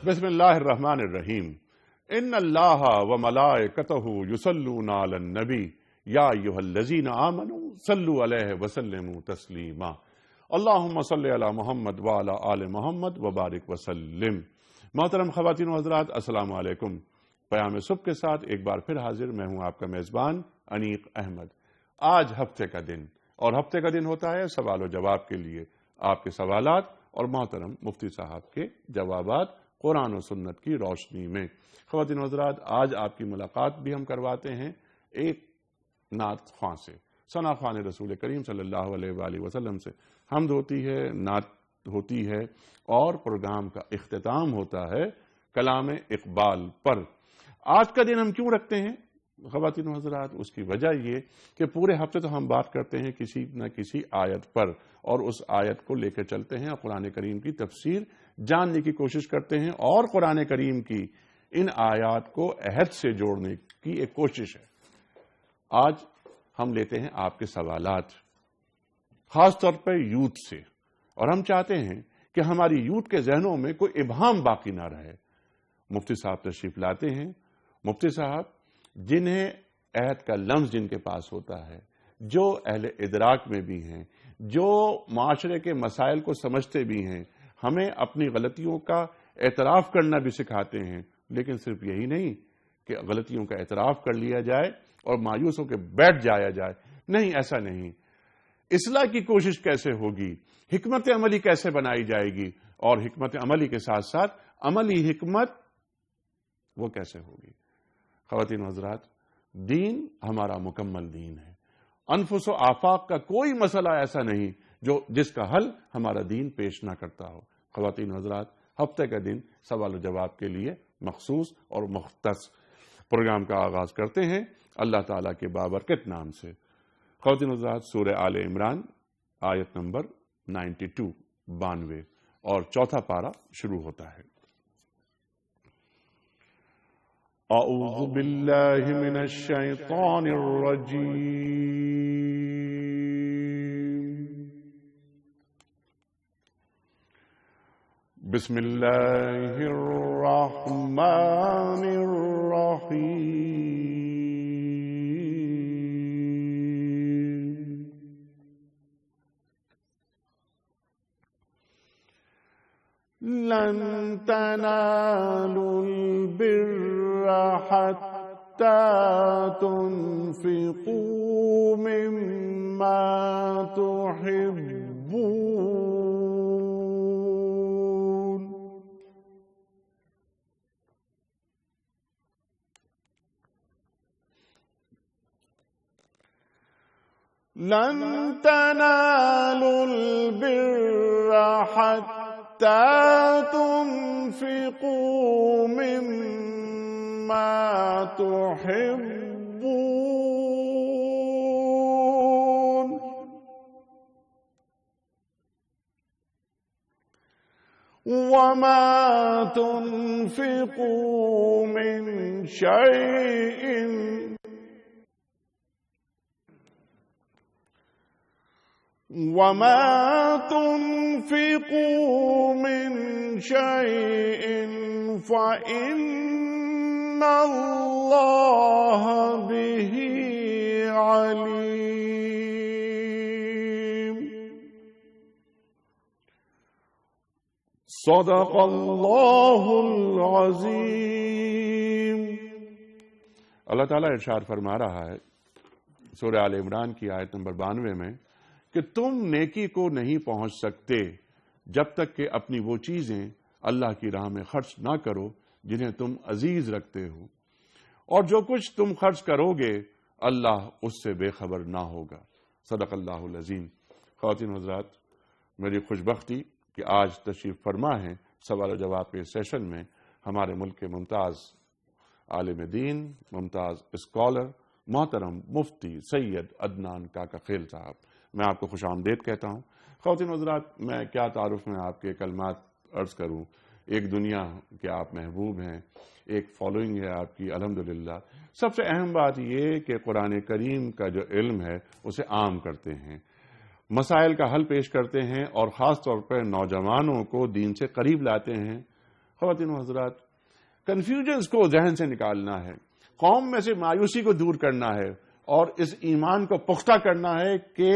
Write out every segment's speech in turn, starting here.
بسم اللہ الرحمن الرحیم ان اللہ و ملائکتہ یصلون علی النبی یا ایھا الذین آمنوا صلوا علیہ وسلموا تسلیما اللہم صل علی محمد وعلی آل محمد وبارک وسلم۔ محترم خواتین و حضرات، السلام علیکم۔ پیام صبح کے ساتھ ایک بار پھر حاضر میں ہوں آپ کا میزبان انیق احمد۔ آج ہفتے کا دن، اور ہفتے کا دن ہوتا ہے سوال و جواب کے لیے، آپ کے سوالات اور محترم مفتی صاحب کے جوابات قرآن و سنت کی روشنی میں۔ خواتین و حضرات، آج آپ کی ملاقات بھی ہم کرواتے ہیں ایک نعت خواں سے، ثنا خوان رسول کریم صلی اللہ علیہ وآلہ وسلم سے حمد ہوتی ہے، نعت ہوتی ہے، اور پروگرام کا اختتام ہوتا ہے کلام اقبال پر۔ آج کا دن ہم کیوں رکھتے ہیں خواتین و حضرات؟ اس کی وجہ یہ کہ پورے ہفتے تو ہم بات کرتے ہیں کسی نہ کسی آیت پر، اور اس آیت کو لے کر چلتے ہیں اور قرآن کریم کی تفسیر جاننے کی کوشش کرتے ہیں، اور قرآن کریم کی ان آیات کو عہد سے جوڑنے کی ایک کوشش ہے۔ آج ہم لیتے ہیں آپ کے سوالات، خاص طور پر یوتھ سے، اور ہم چاہتے ہیں کہ ہماری یوتھ کے ذہنوں میں کوئی ابہام باقی نہ رہے۔ مفتی صاحب تشریف لاتے ہیں، مفتی صاحب جنہیں عہد کا لفظ جن کے پاس ہوتا ہے، جو اہل ادراک میں بھی ہیں، جو معاشرے کے مسائل کو سمجھتے بھی ہیں، ہمیں اپنی غلطیوں کا اعتراف کرنا بھی سکھاتے ہیں۔ لیکن صرف یہی نہیں کہ غلطیوں کا اعتراف کر لیا جائے اور مایوس ہو کے بیٹھ جایا جائے، نہیں، ایسا نہیں۔ اصلاح کی کوشش کیسے ہوگی، حکمت عملی کیسے بنائی جائے گی، اور حکمت عملی کے ساتھ ساتھ عملی حکمت وہ کیسے ہوگی۔ خواتین و حضرات، دین ہمارا مکمل دین ہے۔ انفس و آفاق کا کوئی مسئلہ ایسا نہیں جس کا حل ہمارا دین پیش نہ کرتا ہو۔ خواتین و حضرات، ہفتے کا دن سوال و جواب کے لیے مخصوص اور مختص پروگرام کا آغاز کرتے ہیں اللہ تعالیٰ کے بابرکت نام سے۔ خواتین و حضرات، سورہ آل عمران آیت نمبر 92 اور چوتھا پارہ شروع ہوتا ہے۔ اعوذ باللہ من الشیطان الرجیم، بسم اللہ الرحمن الرحیم، لن تنالوا البر حتى تنفقوا مما تحبون، لن تنالوا البر حتى تنفقوا مما تحبون، وما تنفقوا من شيء فإن الله به عليم۔ صدق اللہ العظیم۔ اللہ تعالیٰ ارشاد فرما رہا ہے سورہ آل عمران کی آیت نمبر 92 میں کہ تم نیکی کو نہیں پہنچ سکتے جب تک کہ اپنی وہ چیزیں اللہ کی راہ میں خرچ نہ کرو جنہیں تم عزیز رکھتے ہو، اور جو کچھ تم خرچ کرو گے اللہ اس سے بے خبر نہ ہوگا۔ صدق اللہ العظیم۔ خواتین و حضرات، میری خوش بختی کہ آج تشریف فرما ہیں سوال و جواب کے سیشن میں ہمارے ملک کے ممتاز عالم دین، ممتاز اسکالر، محترم مفتی سید عدنان کاکا خیل صاحب۔ میں آپ کو خوش آمدید کہتا ہوں۔ خواتین و حضرات، میں کیا تعارف میں آپ کے کلمات عرض کروں۔ ایک دنیا کے آپ محبوب ہیں، ایک فالوئنگ ہے آپ کی الحمدللہ۔ سب سے اہم بات یہ کہ قرآن کریم کا جو علم ہے اسے عام کرتے ہیں، مسائل کا حل پیش کرتے ہیں، اور خاص طور پر نوجوانوں کو دین سے قریب لاتے ہیں۔ خواتین و حضرات، کنفیوژنز کو ذہن سے نکالنا ہے، قوم میں سے مایوسی کو دور کرنا ہے، اور اس ایمان کو پختہ کرنا ہے کہ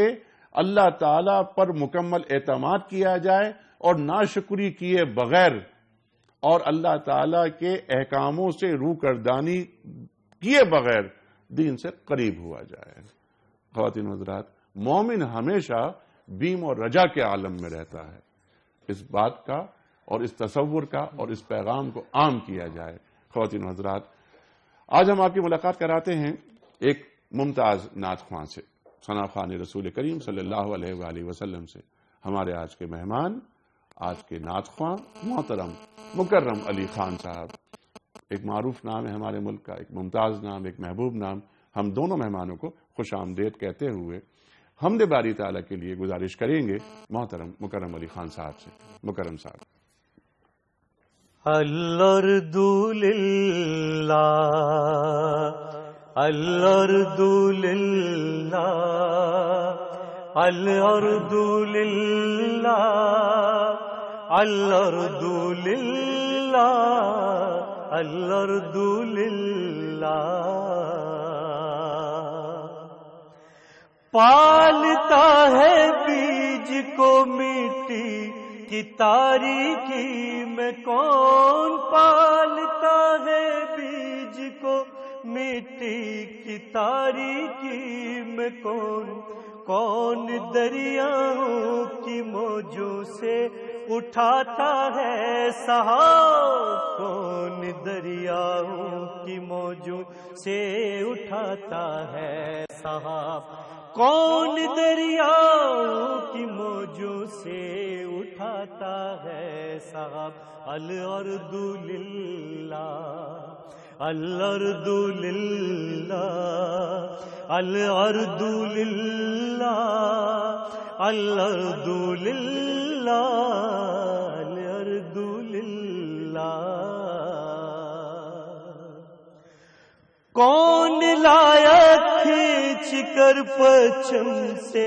اللہ تعالی پر مکمل اعتماد کیا جائے اور ناشکری کیے بغیر اور اللہ تعالی کے احکاموں سے روگردانی کیے بغیر دین سے قریب ہوا جائے۔ خواتین و حضرات، مومن ہمیشہ بیم اور رجا کے عالم میں رہتا ہے۔ اس بات کا اور اس تصور کا اور اس پیغام کو عام کیا جائے۔ خواتین و حضرات، آج ہم آپ کی ملاقات کراتے ہیں ایک ممتاز نعت خواں سے، ثنا خوان رسول کریم صلی اللہ علیہ وآلہ وسلم سے۔ ہمارے آج کے مہمان، آج کے نعت خواں محترم مکرم علی خان صاحب، ایک معروف نام ہے ہمارے ملک کا، ایک ممتاز نام، ایک محبوب نام۔ ہم دونوں مہمانوں کو خوش آمدید کہتے ہوئے حمد باری تعالیٰ کے لیے گزارش کریں گے محترم مکرم علی خان صاحب سے۔ مکرم صاحب۔ الارض للہ الارض للہ الارض للہ الارض للہ الارض للہ پالتا ہے بیج کو مٹی کی تاریکی میں کون پالتا ہے بیج کو مٹی کی تاریکی میں کون دریاؤں کی موجوں سے اٹھاتا ہے سحاب کون دریاؤں کی موجوں سے اٹھاتا ہے سحاب کون دریاؤں کی موجوں سے اٹھاتا ہے سحاب الارض للہ الارض للہ الارض للہ الارض للہ الارض للہ کون لایا کھینچ کر پچھم سے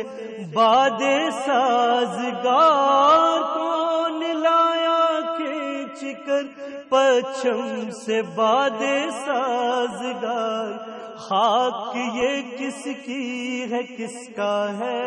باد سازگار کون لایا کھینچ کر پچھم سے باد سازگار خاک یہ کس کی ہے کس کا ہے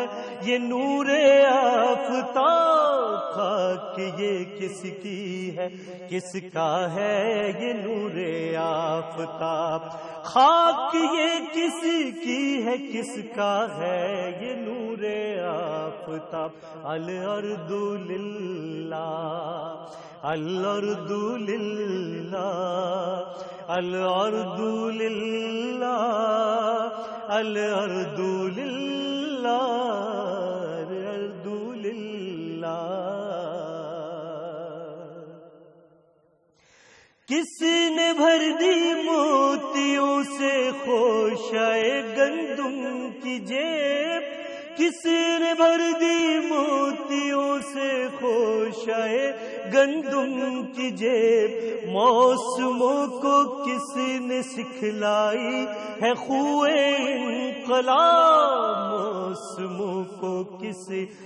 یہ نور آفتاب خاک یہ کس کی ہے کس کا ہے یہ نور آفتاب خاک یہ کس کی ہے کس کا ہے یہ نور آفتاب الارض للہ الارض للہ الارض للہ الارض للہ الارض للہ کس نے بھر دی موتیوں سے خوشائے گندم کی جیب کس نے بھر دی موتیوں سے خوشائے گندم کی جیب موسموں کو کس نے سکھلائی ہے خوئے انقلاب موسموں کو کس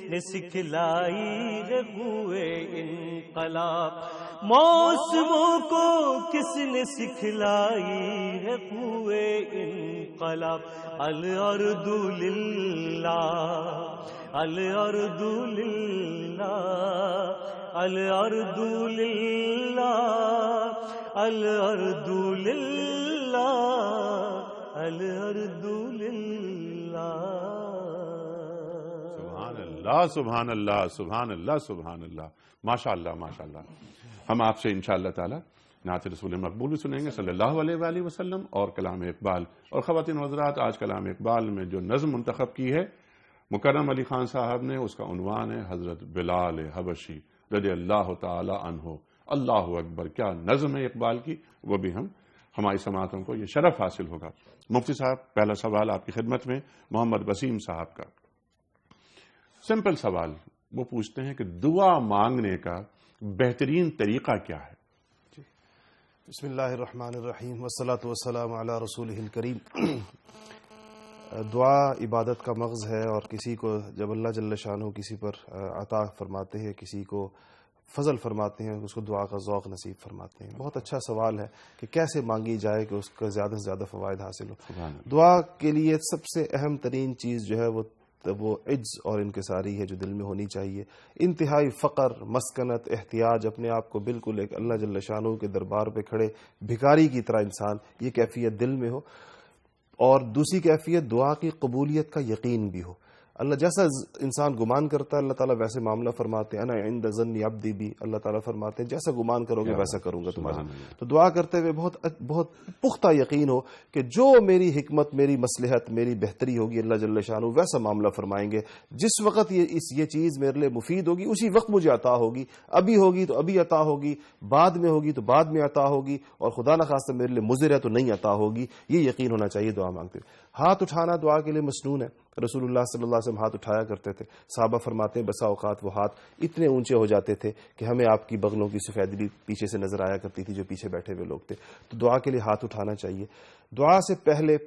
نے سکھلائی ہے خوئے انقلاب موسموں کو کس نے سکھلائی ہے خوئے انقلاب الارض للہ الارض للہ الارض للہ الارض للہ الارض للہ سبحان اللہ سبحان اللہ سبحان اللہ سبحان اللہ، ماشاء اللہ ماشاء اللہ۔ ہم آپ سے انشاءاللہ تعالی نعت رسول مقبول بھی سنیں گے صلی اللہ علیہ وآلہ وسلم اور کلام اقبال۔ اور خواتین و حضرات، آج کلام اقبال میں جو نظم منتخب کی ہے مکرم علی خان صاحب نے، اس کا عنوان ہے حضرت بلال حبشی رضی اللہ تعالی عنہ۔ اللہ اکبر، کیا نظم ہے اقبال کی، وہ بھی ہماری سماعتوں کو یہ شرف حاصل ہوگا۔ مفتی صاحب، پہلا سوال آپ کی خدمت میں محمد وسیم صاحب کا۔ سمپل سوال وہ پوچھتے ہیں کہ دعا مانگنے کا بہترین طریقہ کیا ہے؟ بسم اللہ الرحمن الرحیم والصلاۃ والسلام علی رسولہ الکریم۔ دعا عبادت کا مغز ہے، اور کسی کو جب اللہ جل شانہ کسی پر عطا فرماتے ہیں، کسی کو فضل فرماتے ہیں، اس کو دعا کا ذوق نصیب فرماتے ہیں۔ بہت اچھا سوال ہے کہ کیسے مانگی جائے کہ اس کا زیادہ سے زیادہ فوائد حاصل ہو۔ دعا کے لیے سب سے اہم ترین چیز جو ہے وہ عجز اور انکساری ہے جو دل میں ہونی چاہیے۔ انتہائی فقر، مسکنت، احتیاج، اپنے آپ کو بالکل ایک اللہ جل شانہ کے دربار پہ کھڑے بھکاری کی طرح انسان، یہ کیفیت دل میں ہو۔ اور دوسری کیفیت دعا کی قبولیت کا یقین بھی ہو۔ اللہ جیسا انسان گمان کرتا ہے اللہ تعالیٰ ویسے معاملہ فرماتے ہیں۔ انا عند ظن عبدی بھی، اللہ تعالیٰ فرماتے ہیں جیسا گمان کرو گے ویسا کروں گا تمہارا۔ تو دعا کرتے ہوئے بہت پختہ یقین ہو کہ جو میری حکمت، میری مصلحت، میری بہتری ہوگی اللہ جل شانہ ویسا معاملہ فرمائیں گے۔ جس وقت یہ چیز میرے لیے مفید ہوگی اسی وقت مجھے عطا ہوگی، ابھی ہوگی تو ابھی عطا ہوگی، بعد میں ہوگی تو بعد میں عطا ہوگی، اور خدا نخواستہ میرے لیے مضر ہے تو نہیں عطا ہوگی۔ یہ یقین ہونا چاہیے دعا مانگتے ہوئے۔ ہاتھ اٹھانا دعا کے لیے مسنون ہے۔ رسول اللہ صلی اللہ علیہ وسلم ہاتھ اٹھایا کرتے تھے۔ صحابہ فرماتے ہیں بسا اوقات وہ ہاتھ اتنے اونچے ہو جاتے تھے کہ ہمیں آپ کی بغلوں کی سفیدی پیچھے سے نظر آیا کرتی تھی جو پیچھے بیٹھے ہوئے لوگ تھے۔ تو دعا کے لیے ہاتھ اٹھانا چاہیے۔ دعا سے پہلے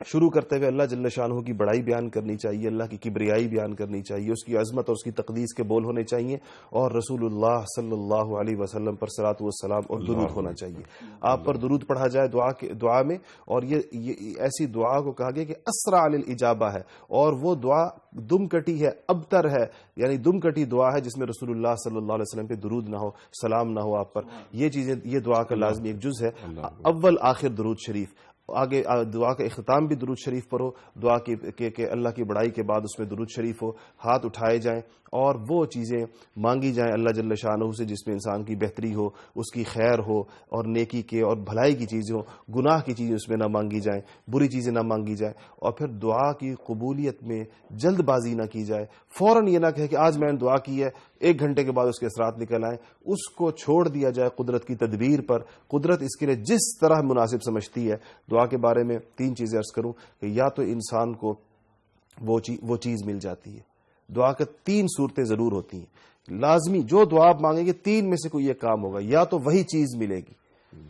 شروع کرتے ہوئے اللہ جل شانہ کی بڑائی بیان کرنی چاہیے، اللہ کی کبریائی بیان کرنی چاہیے، اس کی عظمت اور اس کی تقدیس کے بول ہونے چاہیے، اور رسول اللہ صلی اللہ علیہ وسلم پر صلاۃ والسلام اور درود ہونا چاہیے۔ آپ پر درود پڑھا جائے دعا میں، اور یہ ایسی دعا کو کہا گیا کہ اسرع الاجابہ ہے، اور وہ دعا دم کٹی ہے، ابتر ہے، یعنی دم کٹی دعا ہے جس میں رسول اللہ صلی اللہ علیہ وسلم پہ درود نہ ہو، سلام نہ ہو آپ پر۔ یہ چیزیں، یہ دعا کا لازمی ایک جز ہے۔ اول آخر درود شریف، آگے دعا کا اختتام بھی درود شریف پر ہو، دعا کہ اللہ کی بڑائی کے بعد اس میں درود شریف ہو، ہاتھ اٹھائے جائیں، اور وہ چیزیں مانگی جائیں اللہ جل شانہ سے جس میں انسان کی بہتری ہو، اس کی خیر ہو، اور نیکی کے اور بھلائی کی چیزیں ہوں۔ گناہ کی چیزیں اس میں نہ مانگی جائیں، بری چیزیں نہ مانگی جائیں۔ اور پھر دعا کی قبولیت میں جلد بازی نہ کی جائے، فوراً یہ نہ کہے کہ آج میں نے دعا کی ہے 1 گھنٹے کے بعد اس کے اثرات نکل آئیں۔ اس کو چھوڑ دیا جائے قدرت کی تدبیر پر۔ قدرت اس کے لیے جس طرح مناسب سمجھتی ہے۔ دعا کے بارے میں 3 چیزیں عرض کروں کہ یا تو انسان کو وہ چیز مل جاتی ہے۔ دعا کا 3 صورتیں ضرور ہوتی ہیں لازمی، جو دعا آپ مانگیں گے 3 میں سے کوئی ایک کام ہوگا، یا تو وہی چیز ملے گی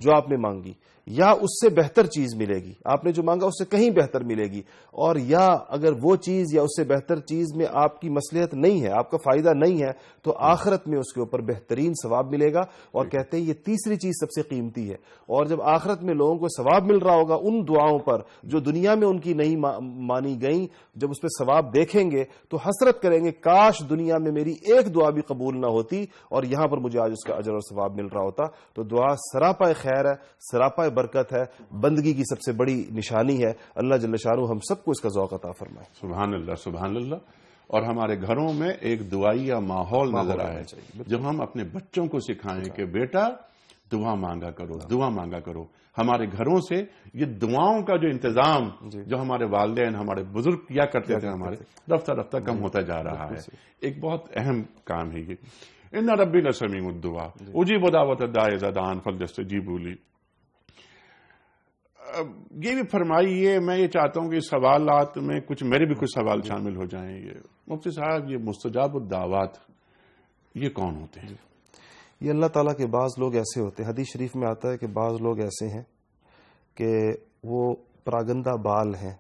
جو آپ نے مانگی، یا اس سے بہتر چیز ملے گی، آپ نے جو مانگا اس سے کہیں بہتر ملے گی، اور یا اگر وہ چیز یا اس سے بہتر چیز میں آپ کی مصلحت نہیں ہے، آپ کا فائدہ نہیں ہے، تو آخرت میں اس کے اوپر بہترین ثواب ملے گا۔ اور کہتے ہیں یہ تیسری چیز سب سے قیمتی ہے، اور جب آخرت میں لوگوں کو ثواب مل رہا ہوگا ان دعاؤں پر جو دنیا میں ان کی نہیں مانی گئیں، جب اس پہ ثواب دیکھیں گے تو حسرت کریں گے کاش دنیا میں میری ایک دعا بھی قبول نہ ہوتی اور یہاں پر مجھے آج اس کا اجر اور ثواب مل رہا ہوتا۔ تو دعا سراپا خیر ہے، سراپا برکت ہے، بندگی کی سب سے بڑی نشانی ہے۔ اللہ جل شانہ ہم سب کو اس کا ذوق عطا فرمائے۔ سبحان اللہ، سبحان اللہ۔ اور ہمارے گھروں میں ایک دعائیہ ماحول نظر آئے، جب ہم اپنے بچوں کو سکھائیں کہ بیٹا دعا مانگا کرو، دعا مانگا کرو۔ ہمارے گھروں سے یہ دعاؤں کا جو انتظام جو ہمارے والدین، ہمارے بزرگ کیا کرتے تھے، ہمارے رفتہ رفتہ کم ہوتا جا رہا ہے۔ ایک بہت اہم کام ہے یہ۔ ان ربی لسمیع الدعاء اجیب دعوت الداعی اذا دعان فلیستجیبوا لی۔ یہ بھی فرمائیے، میں یہ چاہتا ہوں کہ سوالات میں کچھ میرے بھی کچھ سوال شامل ہو جائیں۔ یہ مفتی صاحب، یہ مستجاب الدعوات یہ کون ہوتے ہیں؟ یہ اللہ تعالیٰ کے بعض لوگ ایسے ہوتے ہیں، حدیث شریف میں آتا ہے کہ بعض لوگ ایسے ہیں کہ وہ پراگندہ بال ہیں،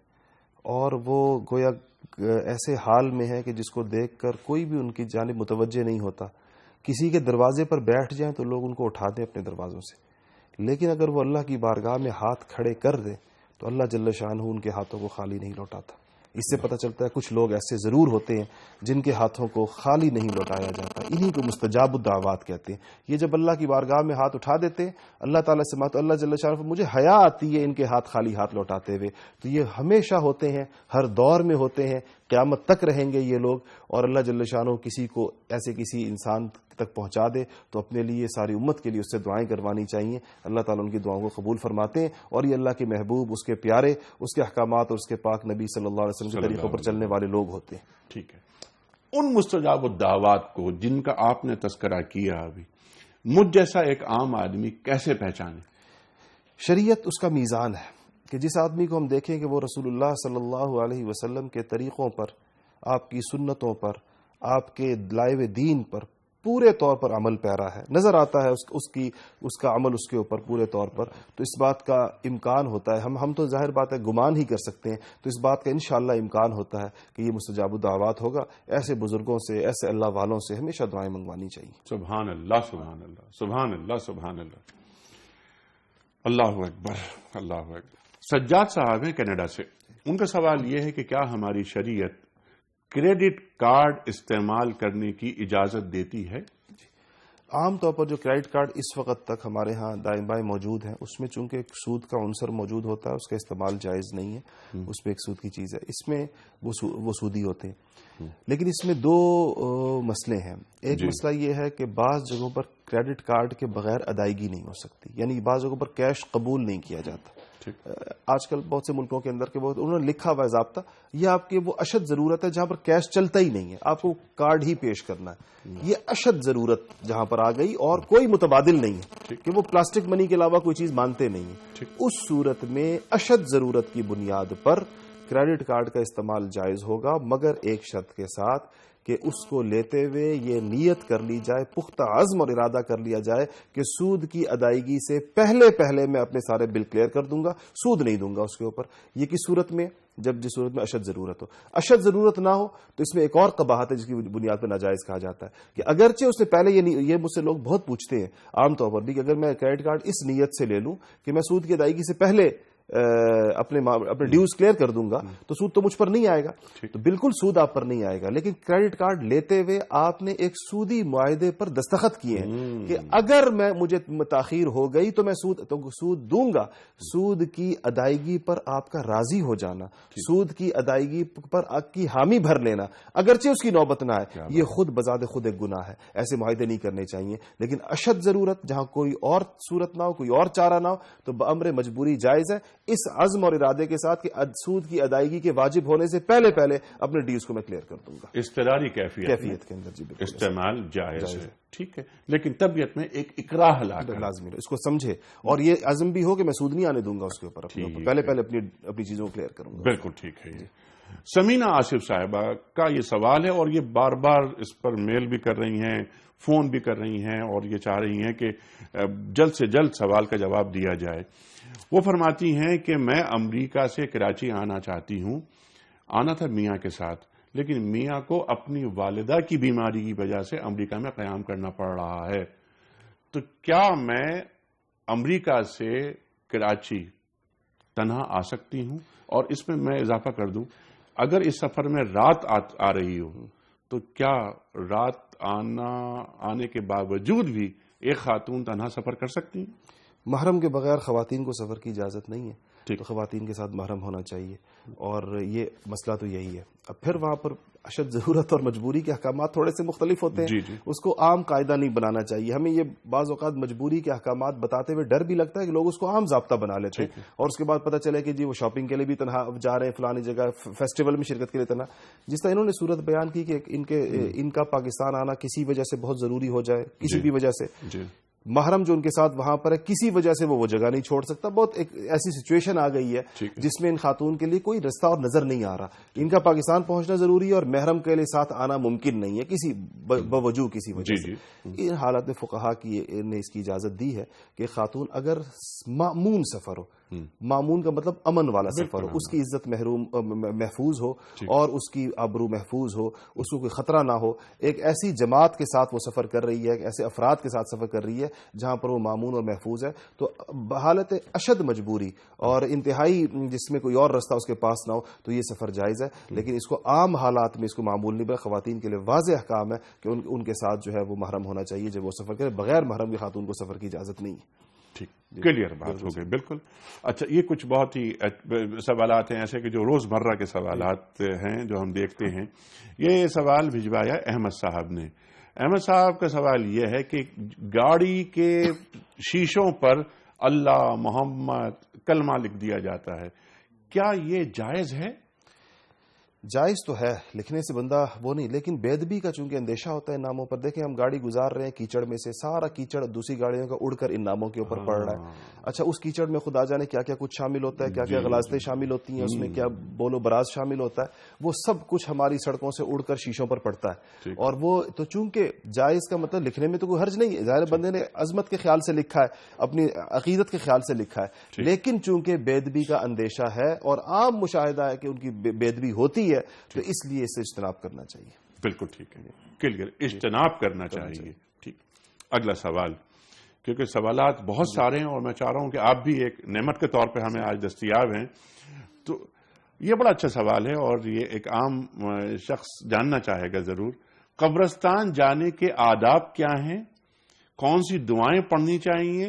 اور وہ گویا ایسے حال میں ہے کہ جس کو دیکھ کر کوئی بھی ان کی جانب متوجہ نہیں ہوتا۔ کسی کے دروازے پر بیٹھ جائیں تو لوگ ان کو اٹھا دیں اپنے دروازوں سے، لیکن اگر وہ اللہ کی بارگاہ میں ہاتھ کھڑے کر دیں تو اللہ جل شانہ ان کے ہاتھوں کو خالی نہیں لوٹاتا۔ اس سے پتہ چلتا ہے کچھ لوگ ایسے ضرور ہوتے ہیں جن کے ہاتھوں کو خالی نہیں لوٹایا جاتا، انہی کو مستجاب الدعوات کہتے ہیں۔ یہ جب اللہ کی بارگاہ میں ہاتھ اٹھا دیتے ہیں اللہ تعالیٰ سے مانگتے، اللہ جل شانہ مجھے حیا آتی ہے ان کے ہاتھ خالی ہاتھ لوٹاتے ہوئے۔ تو یہ ہمیشہ ہوتے ہیں، ہر دور میں ہوتے ہیں، قیامت تک رہیں گے یہ لوگ۔ اور اللہ جل شانہ کسی کو ایسے کسی انسان تک پہنچا دے تو اپنے لیے، ساری امت کے لیے اس سے دعائیں کروانی چاہیے۔ اللہ تعالیٰ ان کی دعاؤں کو قبول فرماتے ہیں، اور یہ اللہ کے محبوب، اس کے پیارے، اس کے احکامات اور اس کے پاک نبی صلی اللہ علیہ وسلم کے طریقوں پر چلنے والے لوگ ہوتے ہیں۔ ٹھیک ہے، ان مستجاب الدعوات کو جن کا آپ نے تذکرہ کیا ابھی، مجھ جیسا ایک عام آدمی کیسے پہچانے؟ شریعت اس کا میزان ہے کہ جس آدمی کو ہم دیکھیں کہ وہ رسول اللہ صلی اللہ علیہ وسلم کے طریقوں پر آپ کی سنتوں پر، آپ کے لائے ہوئے دین پر پورے طور پر عمل پیرا ہے، نظر آتا ہے اس کا عمل اس کے اوپر پورے طور پر، تو اس بات کا امکان ہوتا ہے، ہم تو ظاہر بات ہے گمان ہی کر سکتے ہیں، تو اس بات کا انشاءاللہ امکان ہوتا ہے کہ یہ مستجاب الدعوات ہوگا۔ ایسے بزرگوں سے، ایسے اللہ والوں سے ہمیشہ دعائیں منگوانی چاہیے۔ سبحان اللہ، سبحان اللہ، سبحان اللہ، سبحان اللہ، اللہ اکبر، اللہ اکبر۔ سجاد صاحب ہیں کینیڈا سے، ان کا سوال یہ ہے کہ کیا ہماری شریعت کریڈٹ کارڈ استعمال کرنے کی اجازت دیتی ہے؟ عام طور پر جو کریڈٹ کارڈ اس وقت تک ہمارے ہاں دائیں بائیں موجود ہیں، اس میں چونکہ ایک سود کا عنصر موجود ہوتا ہے، اس کا استعمال جائز نہیں ہے، اس میں ایک سود کی چیز ہے، اس میں وہ سودی ہوتے ہیں۔ لیکن اس میں دو مسئلے ہیں۔ ایک مسئلہ یہ ہے کہ بعض جگہوں پر کریڈٹ کارڈ کے بغیر ادائیگی نہیں ہو سکتی، یعنی بعض جگہوں پر کیش قبول نہیں کیا جاتا۔ آج کل بہت سے ملکوں کے اندر انہوں نے لکھا ہوا ہے ضابطہ، یہ آپ کی وہ اشد ضرورت ہے جہاں پر کیش چلتا ہی نہیں ہے، آپ کو کارڈ ہی پیش کرنا ہے، یہ اشد ضرورت جہاں پر آ گئی اور کوئی متبادل نہیں ہے کہ وہ پلاسٹک منی کے علاوہ کوئی چیز مانتے نہیں ہیں۔ اس صورت میں اشد ضرورت کی بنیاد پر کریڈٹ کارڈ کا استعمال جائز ہوگا، مگر ایک شرط کے ساتھ کہ اس کو لیتے ہوئے یہ نیت کر لی جائے، پختہ عزم اور ارادہ کر لیا جائے کہ سود کی ادائیگی سے پہلے میں اپنے سارے بل کلیئر کر دوں گا، سود نہیں دوں گا اس کے اوپر۔ یہ کس صورت میں؟ جس صورت میں اشد ضرورت ہو۔ اشد ضرورت نہ ہو تو اس میں ایک اور قباحت ہے جس کی بنیاد پر ناجائز کہا جاتا ہے کہ اگرچہ اس نے پہلے یہ مجھ سے لوگ بہت پوچھتے ہیں عام طور پر بھی کہ اگر میں کریڈٹ کارڈ اس نیت سے لے لوں کہ میں سود کی ادائیگی سے پہلے اپنے ڈیوز کلیئر کر دوں گا تو سود تو مجھ پر نہیں آئے گا، تو بالکل سود آپ پر نہیں آئے گا، لیکن کریڈٹ کارڈ لیتے ہوئے آپ نے ایک سودی معاہدے پر دستخط کیے ہیں کہ اگر مجھے تاخیر ہو گئی تو میں سود دوں گا۔ سود کی ادائیگی پر آپ کا راضی ہو جانا، سود کی ادائیگی پر آپ کی حامی بھر لینا، اگرچہ اس کی نوبت نہ آئے، یہ خود بذات خود ایک گناہ ہے، ایسے معاہدے نہیں کرنے چاہیے۔ لیکن اشد ضرورت جہاں کوئی اور صورت نہ ہو، کوئی اور چارہ نہ ہو، تو بامر مجبوری جائز ہے، اس عزم اور ارادے کے ساتھ کہ سود کی ادائیگی کے واجب ہونے سے پہلے اپنے ڈیوز کو میں کلیئر کر دوں گا۔ اضطراری کیفیت کے اندر جی استعمال جائز ہے، ٹھیک ہے، لیکن طبیعت میں ایک اکراہ لازمی ہے، اس کو سمجھے اور یہ عزم بھی ہو کہ میں سود نہیں آنے دوں گا اس کے اوپر، پہلے اپنی چیزوں کو کلیئر کروں گا۔ بالکل ٹھیک ہے۔ سمینہ آصف صاحبہ کا یہ سوال ہے اور یہ بار بار اس پر میل بھی کر رہی ہیں، فون بھی کر رہی ہیں اور یہ چاہ رہی ہیں کہ جلد سے جلد سوال کا جواب دیا جائے۔ وہ فرماتی ہیں کہ میں امریکہ سے کراچی آنا چاہتی ہوں، آنا تھا میاں کے ساتھ، لیکن میاں کو اپنی والدہ کی بیماری کی وجہ سے امریکہ میں قیام کرنا پڑ رہا ہے، تو کیا میں امریکہ سے کراچی تنہا آ سکتی ہوں؟ اور اس میں اضافہ کر دوں، اگر اس سفر میں رات آ رہی ہو تو کیا رات آنے کے باوجود بھی ایک خاتون تنہا سفر کر سکتی ہیں؟ محرم کے بغیر خواتین کو سفر کی اجازت نہیں ہے، تو خواتین کے ساتھ محرم ہونا چاہیے، اور یہ مسئلہ تو یہی ہے۔ اب پھر وہاں پر اشد ضرورت اور مجبوری کے احکامات تھوڑے سے مختلف ہوتے ہیں، اس کو عام قاعدہ نہیں بنانا چاہیے۔ ہمیں یہ بعض اوقات مجبوری کے احکامات بتاتے ہوئے ڈر بھی لگتا ہے کہ لوگ اس کو عام ضابطہ بنا لیتے ہیں، اور اس کے بعد پتہ چلے کہ جی وہ شاپنگ کے لیے بھی تنہا جا رہے ہیں، فلانی جگہ فیسٹیول میں شرکت کے لیے تنہا۔ جس طرح انہوں نے صورت بیان کی کہ ان کا پاکستان آنا کسی وجہ سے بہت ضروری ہو جائے، کسی بھی وجہ سے، محرم جو ان کے ساتھ وہاں پر ہے کسی وجہ سے وہ جگہ نہیں چھوڑ سکتا، بہت ایک ایسی سچویشن آ گئی ہے جس میں ان خاتون کے لیے کوئی رستہ اور نظر نہیں آ رہا، ان کا پاکستان پہنچنا ضروری ہے اور محرم کے لیے ساتھ آنا ممکن نہیں ہے کسی بوجہ کسی وجہ سے۔ ان حالات میں فقہا نے اس کی اجازت دی ہے کہ خاتون اگر مامون سفر ہو، مامون کا مطلب امن والا سفر ہو، اس کی عزت محفوظ ہو اور اس کی آبرو محفوظ ہو، اس کو کوئی خطرہ نہ ہو، ایک ایسی جماعت کے ساتھ وہ سفر کر رہی ہے، ایسے افراد کے ساتھ سفر کر رہی ہے جہاں پر وہ مامون اور محفوظ ہے، تو بحالت اشد مجبوری اور انتہائی جس میں کوئی اور رستہ اس کے پاس نہ ہو تو یہ سفر جائز ہے، لیکن اس کو عام حالات میں اس کو معمول نہیں بنا۔ خواتین کے لیے واضح احکام ہے کہ ان کے ساتھ جو ہے وہ محرم ہونا چاہیے جب وہ سفر کرے، بغیر محرم کی خاتون کو سفر کی اجازت نہیں ہے۔ ٹھیک، کلیئر بات ہو گئی، بالکل۔ اچھا، یہ کچھ بہت ہی سوالات ہیں ایسے کہ جو روز مرہ کے سوالات ہیں جو ہم دیکھتے ہیں۔ یہ سوال بھجوایا احمد صاحب نے۔ احمد صاحب کا سوال یہ ہے کہ گاڑی کے شیشوں پر اللہ، محمد کلمہ لکھ دیا جاتا ہے، کیا یہ جائز ہے؟ جائز تو ہے، لکھنے سے بندہ وہ نہیں، لیکن بے ادبی کا چونکہ اندیشہ ہوتا ہے ان ناموں پر. دیکھیں ہم گاڑی گزار رہے ہیں کیچڑ میں سے، سارا کیچڑ دوسری گاڑیوں کا اڑ کر ان ناموں کے اوپر پڑ رہا ہے. اچھا اس کیچڑ میں خدا جانے کیا کیا کچھ شامل ہوتا ہے، کیا کیا غلاظتیں شامل ہوتی ہیں اس میں، کیا بول و براز شامل ہوتا ہے، وہ سب کچھ ہماری سڑکوں سے اڑ کر شیشوں پر پڑتا ہے. اور وہ تو چونکہ جائز کا مطلب لکھنے میں تو کوئی حرج نہیں ہے، ظاہر بندے نے عظمت کے خیال سے لکھا ہے، اپنی عقیدت کے خیال سے لکھا ہے، لیکن چونکہ بے ادبی کا اندیشہ ہے اور عام مشاہدہ ہے کہ ان کی بے ادبی ہوتی ہے، تو اس لیے اس سے اجتناب کرنا چاہیے. بالکل ٹھیک ہے، کلیئر، اجتناب کرنا چاہیے. ٹھیک، اگلا سوال، کیونکہ سوالات بہت سارے ہیں اور میں چاہ رہا ہوں کہ آپ بھی ایک نعمت کے طور پہ ہمیں آج دستیاب ہیں. تو یہ بڑا اچھا سوال ہے اور یہ ایک عام شخص جاننا چاہے گا ضرور. قبرستان جانے کے آداب کیا ہیں، کون سی دعائیں پڑھنی چاہیے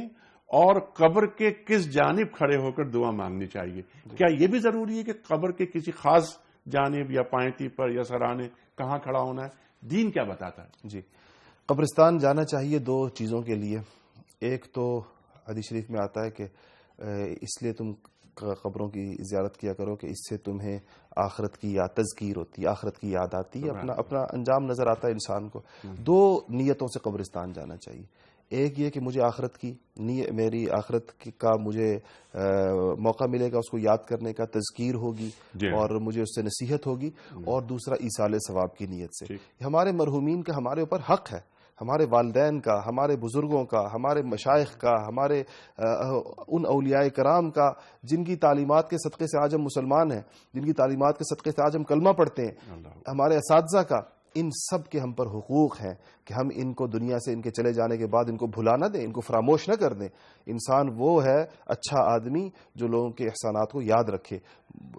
اور قبر کے کس جانب کھڑے ہو کر دعا مانگنی چاہیے؟ کیا یہ بھی ضروری ہے کہ قبر کے کسی خاص جانب یا پائنتی پر یا سرانے کہاں کھڑا ہونا ہے؟ دین کیا بتاتا ہے؟ جی، قبرستان جانا چاہیے دو چیزوں کے لیے. ایک تو حدیث شریف میں آتا ہے کہ اس لیے تم قبروں کی زیارت کیا کرو کہ اس سے تمہیں آخرت کی یاد تذکیر ہوتی ہے، آخرت کی یاد آتی ہے، اپنا انجام نظر آتا ہے انسان کو. دو نیتوں سے قبرستان جانا چاہیے. ایک یہ کہ مجھے آخرت کی میری آخرت کا مجھے موقع ملے گا اس کو یاد کرنے کا، تذکیر ہوگی اور مجھے اس سے نصیحت ہوگی. اور دوسرا ایصال ثواب کی نیت سے. ہمارے مرحومین کا ہمارے اوپر حق ہے، ہمارے والدین کا، ہمارے بزرگوں کا، ہمارے مشائخ کا، ہمارے ان اولیاء کرام کا جن کی تعلیمات کے صدقے سے آج ہم مسلمان ہیں، جن کی تعلیمات کے صدقے سے آج ہم کلمہ پڑھتے ہیں، ہمارے اساتذہ کا. ان سب کے ہم پر حقوق ہیں کہ ہم ان کو دنیا سے ان کے چلے جانے کے بعد ان کو بھلا نہ دیں، ان کو فراموش نہ کر دیں. انسان وہ ہے اچھا آدمی جو لوگوں کے احسانات کو یاد رکھے.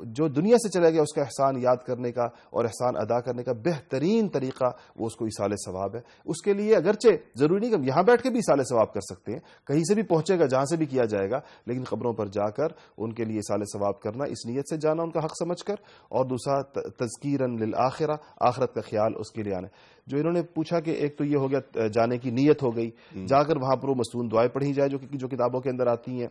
جو دنیا سے چلا گیا اس کا احسان یاد کرنے کا اور احسان ادا کرنے کا بہترین طریقہ وہ اس کو ایصال ثواب ہے. اس کے لیے اگرچہ ضروری نہیں کہ یہاں بیٹھ کے بھی ایصال ثواب کر سکتے ہیں، کہیں سے بھی پہنچے گا جہاں سے بھی کیا جائے گا، لیکن قبروں پر جا کر ان کے لیے ایصال ثواب کرنا، اس نیت سے جانا ان کا حق سمجھ کر، اور دوسرا تذکیراً للآخرہ، آخرت کا خیال اس کے لیے آنا. جو انہوں نے پوچھا کہ ایک تو یہ ہو گیا جانے کی نیت ہو گئی، جا کر وہاں پر وہ مصنون دعائیں پڑھی جائے جو کتابوں کے اندر آتی ہیں،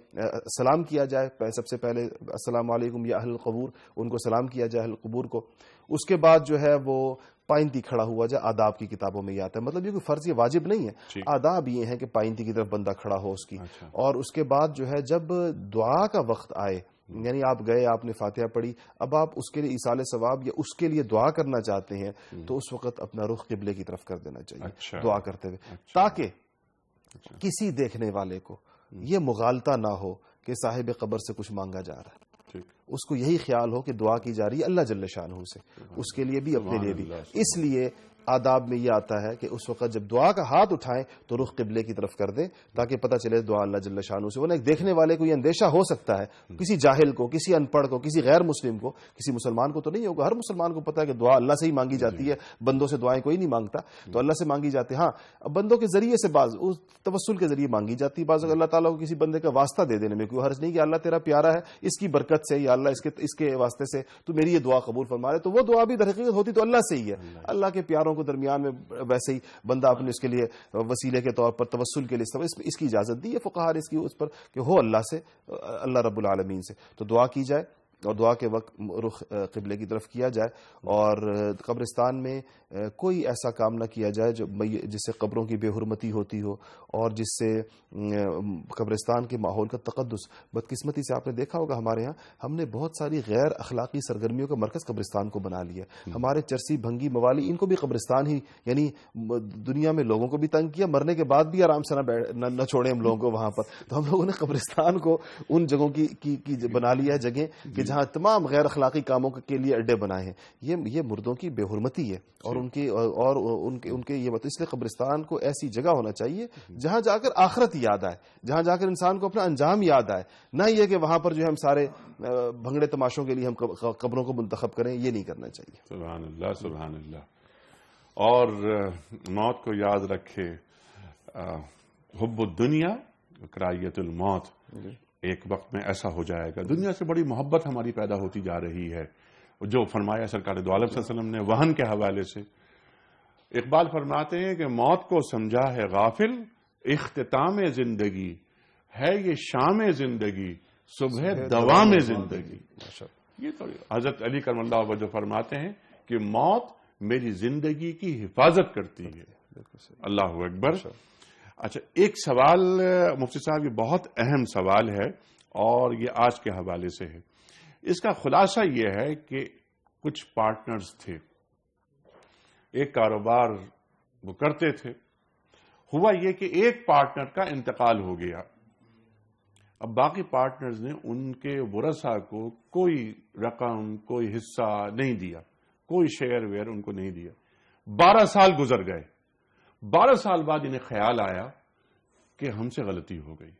سلام کیا جائے، سب سے پہلے السلام علیکم یا اہل القبور، ان کو سلام کیا جائے اہل القبور کو. اس کے بعد جو ہے وہ پائنتی کھڑا ہوا جائے. آداب کی کتابوں میں یہ آتا ہے، مطلب یہ کوئی فرض، یہ واجب نہیں ہے. آداب یہ ہیں کہ پائنتی کی طرف بندہ کھڑا ہو اس کی. اور اس کے بعد جو ہے جب دعا کا وقت آئے، یعنی آپ گئے، آپ نے فاتحہ پڑھی، اب آپ اس کے لیے ایصال ثواب یا اس کے لیے دعا کرنا چاہتے ہیں تو اس وقت اپنا رخ قبلے کی طرف کر دینا چاہیے دعا کرتے ہوئے، تاکہ کسی دیکھنے والے کو یہ مغالطہ نہ ہو کہ صاحب قبر سے کچھ مانگا جا رہا ہے. اس کو یہی خیال ہو کہ دعا کی جا رہی ہے اللہ جل شانہ سے، اس کے لیے بھی اپنے لیے بھی. اس لیے آداب میں یہ آتا ہے کہ اس وقت جب دعا کا ہاتھ اٹھائیں تو رخ قبلے کی طرف کر دیں تاکہ پتہ چلے دعا اللہ جل شانہ سے. ورنہ ایک دیکھنے والے کو یہ اندیشہ ہو سکتا ہے، کسی جاہل کو، کسی ان پڑھ کو، کسی غیر مسلم کو، کسی مسلمان کو تو نہیں ہوگا. ہر مسلمان کو پتہ ہے کہ دعا اللہ سے ہی مانگی جاتی ہے، بندوں سے دعائیں کوئی نہیں مانگتا، تو اللہ سے مانگی جاتی ہے. ہاں بندوں کے ذریعے سے بعض توسل کے ذریعے مانگی جاتی ہے، بعض اللہ تعالیٰ کو کسی بندے کا واسطہ دے دینے میں کوئی حرج نہیں کہ اللہ تیرا پیارا ہے، اس کی برکت سے یا اللہ اس کے واسطے سے تو میری یہ دعا قبول فرما رہے. تو وہ دعا بھی در حقیقت ہوتی تو اللہ سے ہی ہے. اللہ کے پیاروں کو درمیان میں ویسے ہی بندہ اپنے اس کے لیے وسیلے کے طور پر توسل کے لیے اس کی اجازت دی ہے فقہا نے اس کی اس پر کہ ہو اللہ سے، اللہ رب العالمین سے. تو دعا کی جائے اور دعا کے وقت رخ قبلے کی طرف کیا جائے. اور قبرستان میں کوئی ایسا کام نہ کیا جائے جس سے قبروں کی بے حرمتی ہوتی ہو اور جس سے قبرستان کے ماحول کا تقدس. بدقسمتی سے آپ نے دیکھا ہوگا ہمارے ہاں ہم نے بہت ساری غیر اخلاقی سرگرمیوں کا مرکز قبرستان کو بنا لیا. ہمارے چرسی بھنگی موالی ان کو بھی قبرستان ہی، یعنی دنیا میں لوگوں کو بھی تنگ کیا، مرنے کے بعد بھی آرام سے نہ چھوڑیں ہم لوگوں کو وہاں پر. تو ہم لوگوں نے قبرستان کو ان جگہوں کی بنا لیا ہے جگہ کہ جہاں تمام غیر اخلاقی کاموں کے لیے اڈے بنائے ہیں. یہ مردوں کی بے حرمتی ہے اور ان کے یہ اس لیے قبرستان کو ایسی جگہ ہونا چاہیے جہاں جا کر آخرت یاد آئے، جہاں جا کر انسان کو اپنا انجام یاد آئے. نہ یہ کہ وہاں پر جو ہم سارے بھنگڑے تماشوں کے لیے ہم قبروں کو منتخب کریں، یہ نہیں کرنا چاہیے. سبحان اللہ، سبحان اللہ. اور موت کو یاد رکھے، حب الدنیا کراہیت الموت. ایک وقت میں ایسا ہو جائے گا، دنیا سے بڑی محبت ہماری پیدا ہوتی جا رہی ہے، جو فرمایا سرکار دو عالم صلی اللہ علیہ وسلم نے وہن کے حوالے سے. اقبال فرماتے ہیں کہ موت کو سمجھا ہے غافل، اختتام زندگی ہے یہ شام زندگی، صبح دوام زندگی. یہ تو حضرت علی کرم اللہ وجہ فرماتے ہیں کہ موت میری زندگی کی حفاظت کرتی ہے. اللہ اکبر. اچھا، ایک سوال مفتی صاحب، یہ بہت اہم سوال ہے اور یہ آج کے حوالے سے ہے. اس کا خلاصہ یہ ہے کہ کچھ پارٹنرز تھے، ایک کاروبار وہ کرتے تھے. ہوا یہ کہ ایک پارٹنر کا انتقال ہو گیا. اب باقی پارٹنرز نے ان کے ورثاء کو کوئی رقم، کوئی حصہ نہیں دیا، کوئی شیئر ویئر ان کو نہیں دیا. 12 سال گزر گئے. 12 سال بعد انہیں خیال آیا کہ ہم سے غلطی ہو گئی.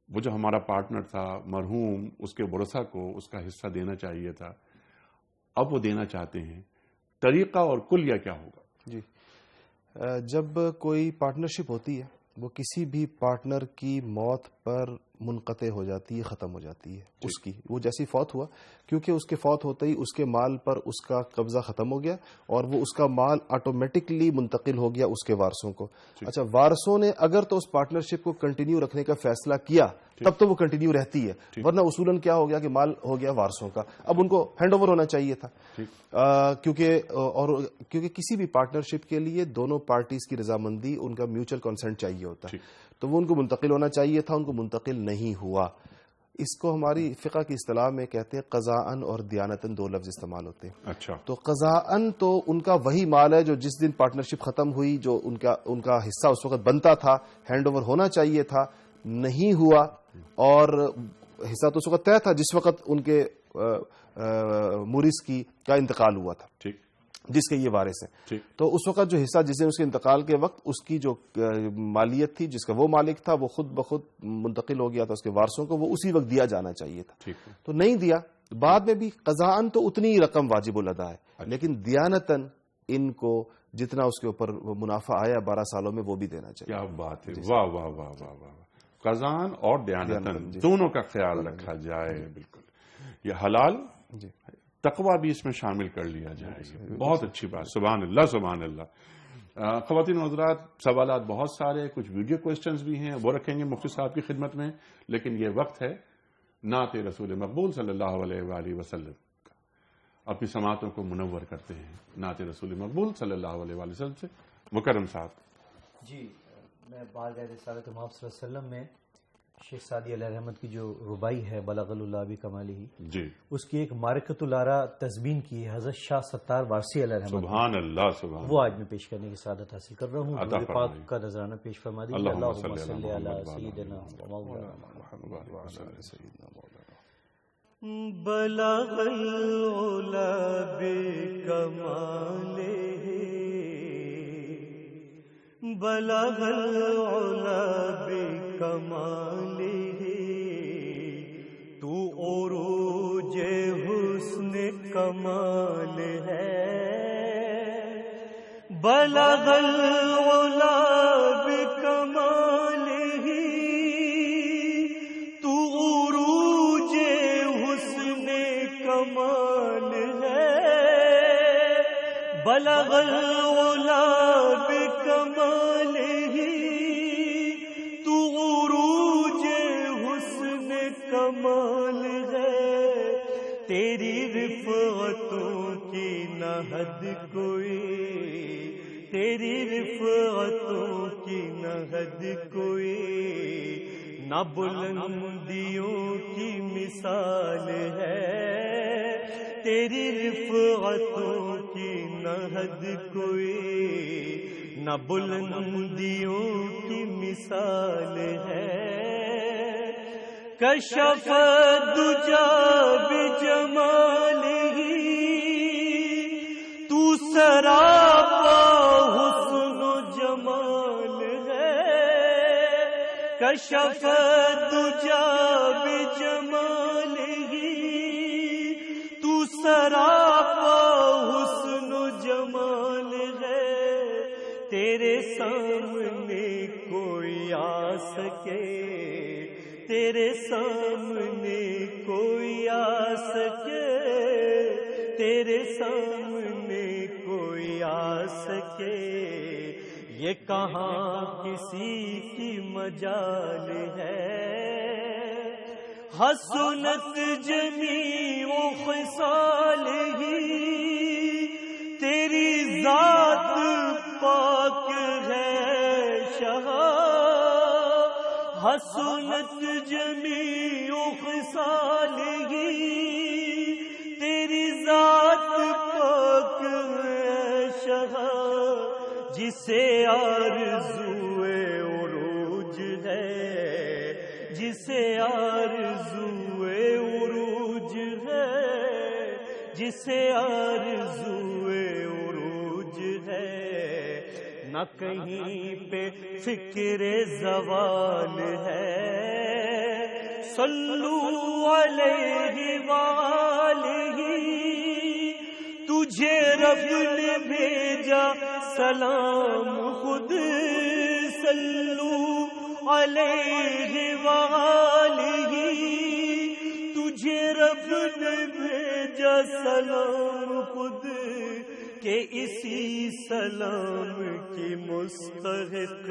وہ جو ہمارا پارٹنر تھا مرحوم، اس کے ورثاء کو اس کا حصہ دینا چاہیے تھا، اب وہ دینا چاہتے ہیں. طریقہ اور کلیہ کیا ہوگا؟ جی، جب کوئی پارٹنرشپ ہوتی ہے وہ کسی بھی پارٹنر کی موت پر منقطع ہو جاتی ہے، ختم ہو جاتی ہے. اس کی وہ جیسی فوت ہوا، کیونکہ اس کے فوت ہوتے ہی اس کے مال پر اس کا قبضہ ختم ہو گیا اور وہ اس کا مال آٹومیٹکلی منتقل ہو گیا اس کے وارثوں کو. اچھا، وارثوں نے اگر تو اس پارٹنرشپ کو کنٹینیو رکھنے کا فیصلہ کیا تب تو وہ کنٹینیو رہتی ہے، ورنہ اصولاً کیا ہو گیا کہ مال ہو گیا وارثوں کا. اب ان کو ہینڈ اوور ہونا چاہیے تھا، کیونکہ کسی بھی پارٹنرشپ کے لیے دونوں پارٹیز کی رضامندی، ان کا میوچل کنسنٹ چاہیے ہوتا ہے. تو وہ ان کو منتقل ہونا چاہیے تھا، ان کو منتقل نہیں ہوا. اس کو ہماری فقہ کی اصطلاح میں کہتے ہیں قضاءً اور دیانتاً، 2 لفظ استعمال ہوتے ہیں. اچھا، تو قضاءً تو ان کا وہی مال ہے جو جس دن پارٹنرشپ ختم ہوئی، جو ان کا حصہ اس وقت بنتا تھا، ہینڈ اوور ہونا چاہیے تھا، نہیں ہوا. اور حصہ تو اس وقت طے تھا جس وقت ان کے مورث کا انتقال ہوا تھا، ٹھیک، جس کے یہ وارث ہیں. ٹھیک. تو اس وقت جو حصہ جس دن اس کے انتقال کے وقت اس کی جو مالیت تھی، جس کا وہ مالک تھا، وہ خود بخود منتقل ہو گیا تھا اس کے وارثوں کو، وہ اسی وقت دیا جانا چاہیے تھا. ٹھیک. تو نہیں دیا. بعد میں بھی قضاءً تو اتنی ہی رقم واجب الادا ہے، لیکن دیانتاً ان کو جتنا اس کے اوپر منافع آیا 12 سالوں میں وہ بھی دینا چاہیے. کیا بات ہے! واہ واہ واہ واہ واہ. قضاءً اور دیانتاً دونوں کا خیال رکھا جائے. بالکل. یہ حلال، تقوی بھی اس میں شامل کر لیا جائے. بہت اچھی بات. سبحان اللہ، سبحان اللہ. خواتین و حضرات، سوالات بہت سارے، کچھ ویڈیو کوسچنز بھی ہیں، وہ رکھیں گے مفتی صاحب کی خدمت میں. لیکن یہ وقت ہے نعت رسول مقبول صلی اللہ علیہ وآلہ وسلم کا. اپنی سماعتوں کو منور کرتے ہیں نعت رسول مقبول صلی اللہ علیہ وآلہ وسلم سے. مکرم صاحب. جی، میں بارگاہ رسالت مآب صلی اللہ علیہ وسلم میں شیخ سعدی علیہ رحمت کی جو ربائی ہے بلغ اللہ بکمالہ، جی، اس کی ایک معرکۃ الارا تزبین کی ہے حضرت شاہ ستار وارسی علیہ رحمت. سبحان اللہ، سبحان. وہ آج میں پیش کرنے کی سعادت حاصل کر رہا ہوں. حضور پاک کا نظرانہ پیش فرما دیجیے. اللہم صلی علی سیدنا مولانا بلغ العلا بکمالہ، بلغ العلا بکمالہ، تو عروج حسن کمال ہے. بلغ العلا بکمالہ، تو عروج حسن کمال ہے. بلغ العلا بکمالہ، تو عروج حسن کمال ہے. تیری رفعتوں کی نہ حد کوئی، تیری رفعتوں کی نہ حد کوئی، نہ بلندیوں کی مثال ہے. تیری رفعتوں کی نہ حد کوئی، نہ بلندیوں کی مثال ہے. کشف الدجا بجمالہ، تو سراپا حسن و جمال ہے. کشف الدجا بجمالہ، تو سراپا حسن و جمال ہے. تیرے سامنے کوئی آ سکے، تیرے سامنے کوئی آ سکے، تیرے سامنے کوئی آ سکے. یہ کہاں کسی کی مجال ہے. حسنت جمیع خصالہ تیری ذات پاک ہے شاہ، حسنت جمیع خصالہ تیری ذات پاک ہے شاہ، جسے آرزوئے عروج ہے، جسے آرزوئے عروج ہے، جسے آرزوئے عروج ہے، نہ کہیں پہ فکر زوال ہے، صلو علیہ وآلہ، تجھے رب نے بھیجا سلام خود، صلو علیہ وآلہ، تجھے رب نے بھیجا سلام خود، کہ اسی سلام کی مستحق،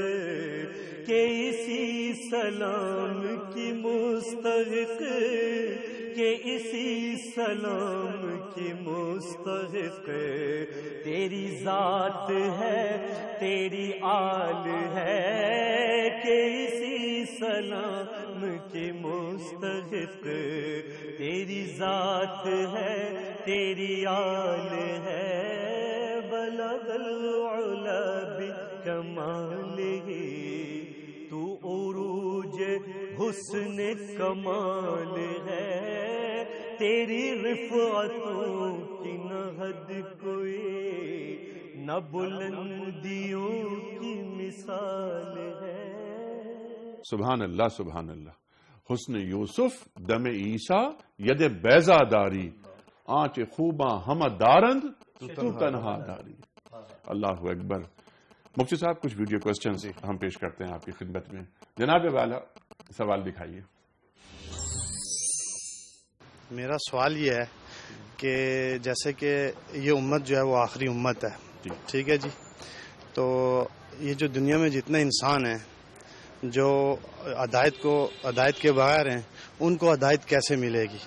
کہ اسی سلام کی مستحق، کہ اسی سلام کی مستحق تیری ذات ہے، تیری آل ہے، کہ اسی سلام کی مستحق تیری ذات ہے، تیری آل ہے، بلغ العلا بکمالہ، تو عروج حسن کمال ہے، تیری رفعتوں کی نہ حد کوئی، نہ بلندیوں کی مثال ہے۔ سبحان اللہ سبحان اللہ۔ حسن یوسف دم عیسیٰ ید بیضا داری، آنچ خوباں ہم دارند تو تنہا داری۔ اللہ اکبر۔ مفتی صاحب کچھ ویڈیو کوسچنز ہم پیش کرتے ہیں آپ کی خدمت میں۔ جناب والا سوال دکھائیے۔ میرا سوال یہ ہے کہ جیسے کہ یہ امت جو ہے وہ آخری امت ہے، ٹھیک ہے جی، تو یہ جو دنیا میں جتنے انسان ہیں جو ہدایت کے بغیر ہیں، ان کو ہدایت کیسے ملے گی؟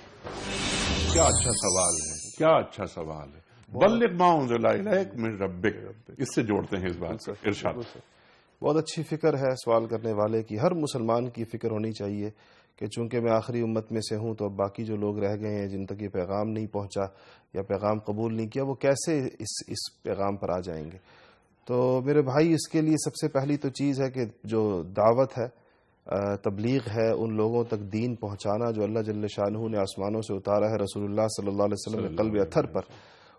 کیا اچھا سوال ہے، کیا اچھا سوال ہے۔ بلغ ما انزل الیک من ربک، اس سے جوڑتے ہیں اس بات سے ارشاد۔ بہت اچھی فکر ہے سوال کرنے والے کی، ہر مسلمان کی فکر ہونی چاہیے کہ چونکہ میں آخری امت میں سے ہوں تو اب باقی جو لوگ رہ گئے ہیں جن تک یہ پیغام نہیں پہنچا یا پیغام قبول نہیں کیا، وہ کیسے اس پیغام پر آ جائیں گے۔ تو میرے بھائی، اس کے لیے سب سے پہلی تو چیز ہے کہ جو دعوت ہے، تبلیغ ہے، ان لوگوں تک دین پہنچانا جو اللہ جل شانہ نے آسمانوں سے اتارا ہے رسول اللہ صلی اللہ علیہ وسلم کے قلب اطہر پر،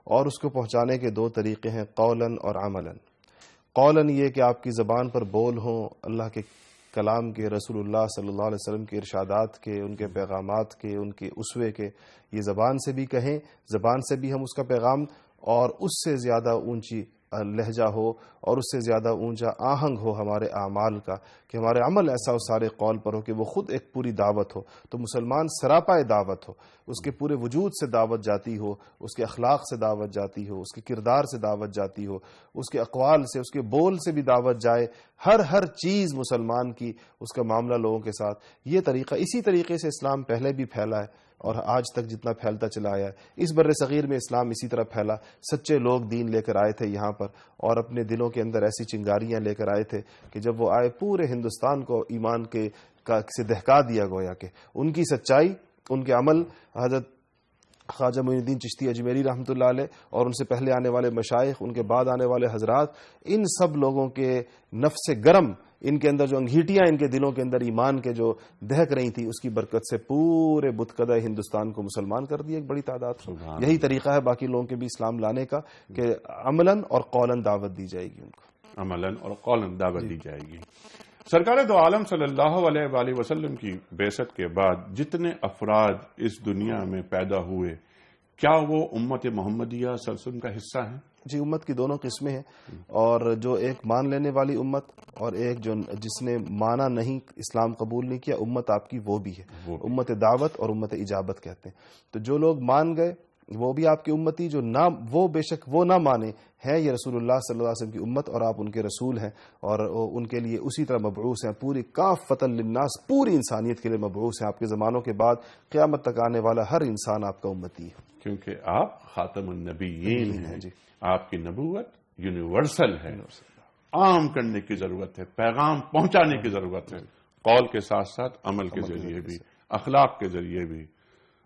اور اس کو پہنچانے کے دو طریقے ہیں، قولاً اور عملاً۔ قولاً یہ کہ آپ کی زبان پر بول ہوں اللہ کے کلام کے، رسول اللہ صلی اللہ علیہ وسلم کے ارشادات کے، ان کے پیغامات کے، ان کے اسوے کے، یہ زبان سے بھی کہیں، زبان سے بھی ہم اس کا پیغام، اور اس سے زیادہ اونچی لہجہ ہو اور اس سے زیادہ اونچا آہنگ ہو ہمارے اعمال کا، کہ ہمارے عمل ایسا اس سارے قول پر ہو کہ وہ خود ایک پوری دعوت ہو۔ تو مسلمان سراپائے دعوت ہو، اس کے پورے وجود سے دعوت جاتی ہو، اس کے اخلاق سے دعوت جاتی ہو، اس کے کردار سے دعوت جاتی ہو، اس کے اقوال سے، اس کے بول سے بھی دعوت جائے، ہر چیز مسلمان کی، اس کا معاملہ لوگوں کے ساتھ۔ یہ طریقہ، اسی طریقے سے اسلام پہلے بھی پھیلا ہے اور آج تک جتنا پھیلتا چلا آیا ہے۔ اس بر صغیر میں اسلام اسی طرح پھیلا، سچے لوگ دین لے کر آئے تھے یہاں پر، اور اپنے دلوں کے اندر ایسی چنگاریاں لے کر آئے تھے کہ جب وہ آئے پورے ہندوستان کو ایمان کے سے دہکا دیا، گویا کہ ان کی سچائی، ان کے عمل، حضرت خواجہ معین الدین چشتی اجمیری رحمۃ اللہ علیہ اور ان سے پہلے آنے والے مشائخ، ان کے بعد آنے والے حضرات، ان سب لوگوں کے نفس گرم، ان کے اندر جو انگیٹیاں ان کے دلوں کے اندر ایمان کے جو دہک رہی تھی، اس کی برکت سے پورے بتکدہ ہندوستان کو مسلمان کر دیا ایک بڑی تعداد سے۔ یہی طریقہ ہے باقی لوگوں کے بھی اسلام لانے کا، کہ عملاً اور قولاً دعوت دی جائے گی ان کو، عملاً اور قولاً دعوت دی جائے گی۔ سرکار دو عالم صلی اللہ علیہ وآلہ وسلم کی بعثت کے بعد جتنے افراد اس دنیا میں پیدا ہوئے، کیا وہ امت محمدیہ صلی اللہ علیہ وسلم کا حصہ ہیں؟ جی، امت کی دونوں قسمیں ہیں، اور جو ایک مان لینے والی امت اور ایک جو جس نے مانا نہیں، اسلام قبول نہیں کیا، امت آپ کی وہ بھی ہے، امت دعوت اور امت اجابت کہتے ہیں۔ تو جو لوگ مان گئے وہ بھی آپ کی امتی جو نہ وہ بے شک وہ نہ مانے ہیں یہ رسول اللہ صلی اللہ علیہ وسلم کی امت اور آپ ان کے رسول ہیں اور ان کے لیے اسی طرح مبعوث ہیں، پوری کافۃ للناس، پوری انسانیت کے لیے مبعوث ہیں. آپ کے زمانوں کے بعد قیامت تک آنے والا ہر انسان آپ کا امتی ہے، کیونکہ آپ خاتم النبیین ہیں. جی. آپ کی نبوت یونیورسل ہے، عام کرنے کی ضرورت ہے، پیغام پہنچانے کی ضرورت ہے، قول کے ساتھ ساتھ عمل کے ذریعے بھی، اخلاق کے ذریعے بھی.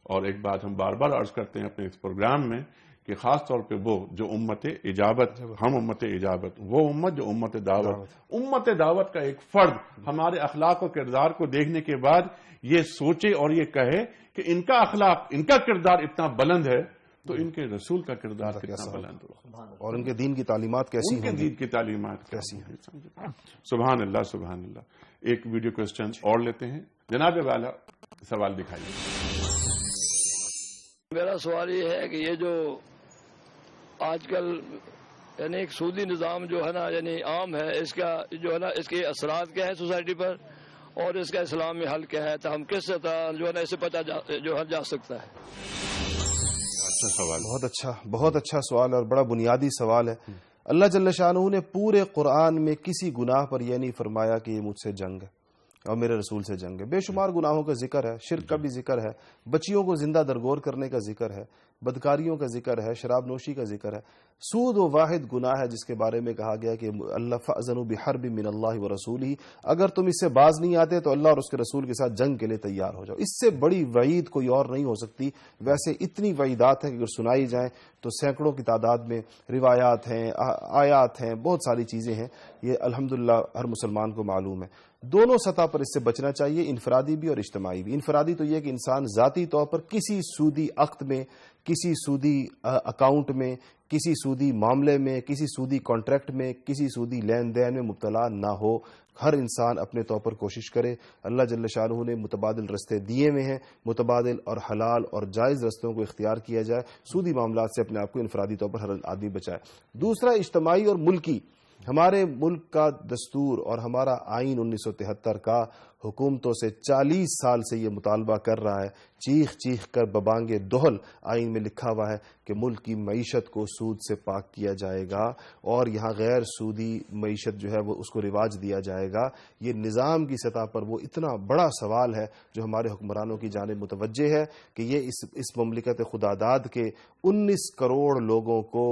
اور ایک بات ہم بار بار عرض کرتے ہیں اپنے اس پروگرام میں کہ خاص طور پہ وہ جو امت اجابت، ہم امت اجابت، وہ امت جو امت دعوت کا ایک فرد ہمارے اخلاق و کردار کو دیکھنے کے بعد یہ سوچے اور یہ کہے کہ ان کا اخلاق، ان کا کردار اتنا بلند ہے تو ان کے رسول کا کردار کتنا بلند ہو، اور ان کے دین کی تعلیمات کیسی ان کے ہوں گی. دین کی تعلیمات کیسی ہیں. سبحان اللہ سبحان اللہ. ایک ویڈیو کوسچن اور لیتے ہیں. جناب والا سوال دکھائیے. میرا سوال یہ ہے کہ یہ جو آج کل یعنی ایک سودی نظام جو ہے نا یعنی عام ہے، اس کا جو ہے نا اس کے اثرات کیا ہے سوسائٹی پر اور اس کا اسلام میں حل کیا ہے، تو ہم کس طرح جو ہے نا اسے پتہ جو ہے جا سکتا ہے. اچھا سوال، بہت اچھا سوال اور بڑا بنیادی سوال ہے. اللہ جل شانہ نے پورے قرآن میں کسی گناہ پر یہ نہیں فرمایا کہ یہ مجھ سے جنگ ہے اور میرے رسول سے جنگ ہے. بے شمار گناہوں کا ذکر ہے، شرک کا بھی ذکر ہے، بچیوں کو زندہ درگور کرنے کا ذکر ہے، بدکاریوں کا ذکر ہے، شراب نوشی کا ذکر ہے. سود و واحد گناہ ہے جس کے بارے میں کہا گیا کہ اللہ فأذنوا بحرب من اللہ ورسولہ، اگر تم اس سے باز نہیں آتے تو اللہ اور اس کے رسول کے ساتھ جنگ کے لیے تیار ہو جاؤ. اس سے بڑی وعید کوئی اور نہیں ہو سکتی. ویسے اتنی وعیدات ہیں کہ اگر سنائی جائیں تو سینکڑوں کی تعداد میں روایات ہیں، آیات ہیں، بہت ساری چیزیں ہیں. یہ الحمدللہ ہر مسلمان کو معلوم ہے. دونوں سطح پر اس سے بچنا چاہیے، انفرادی بھی اور اجتماعی بھی. انفرادی تو یہ کہ انسان ذاتی طور پر کسی سودی عقد میں، کسی سودی اکاؤنٹ میں، کسی سودی معاملے میں، کسی سودی کانٹریکٹ میں، کسی سودی لین دین میں مبتلا نہ ہو. ہر انسان اپنے طور پر کوشش کرے. اللہ جل شانہ نے متبادل رستے دیے ہوئے ہیں، متبادل اور حلال اور جائز رستوں کو اختیار کیا جائے. سودی معاملات سے اپنے آپ کو انفرادی طور پر ہر آدمی بچائے. دوسرا اجتماعی اور ملکی. ہمارے ملک کا دستور اور ہمارا آئین 1973 کا حکومتوں سے 40 سال سے یہ مطالبہ کر رہا ہے، چیخ چیخ کر ببانگ دہل آئین میں لکھا ہوا ہے کہ ملک کی معیشت کو سود سے پاک کیا جائے گا اور یہاں غیر سودی معیشت جو ہے وہ اس کو رواج دیا جائے گا. یہ نظام کی سطح پر وہ اتنا بڑا سوال ہے جو ہمارے حکمرانوں کی جانب متوجہ ہے کہ یہ اس مملکت خداداد کے 19 کروڑ لوگوں کو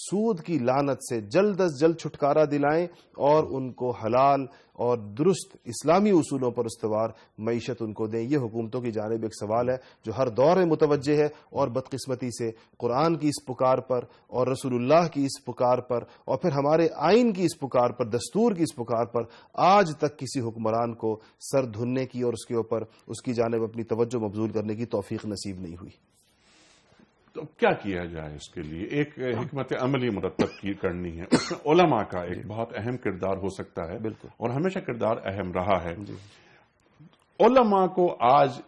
سود کی لعنت سے جلد از جلد چھٹکارا دلائیں اور ان کو حلال اور درست اسلامی اصولوں پر استوار معیشت ان کو دیں. یہ حکومتوں کی جانب ایک سوال ہے جو ہر دور میں متوجہ ہے اور بدقسمتی سے قرآن کی اس پکار پر اور رسول اللہ کی اس پکار پر اور پھر ہمارے آئین کی اس پکار پر، دستور کی اس پکار پر آج تک کسی حکمران کو سر دھننے کی اور اس کے اوپر اس کی جانب اپنی توجہ مبذول کرنے کی توفیق نصیب نہیں ہوئی. تو کیا کیا جائے اس کے لیے؟ ایک حکمت عملی مرتب کرنی ہے. اس میں علماء کا ایک بہت اہم کردار ہو سکتا ہے، بالکل، اور ہمیشہ کردار اہم رہا ہے. علماء کو آج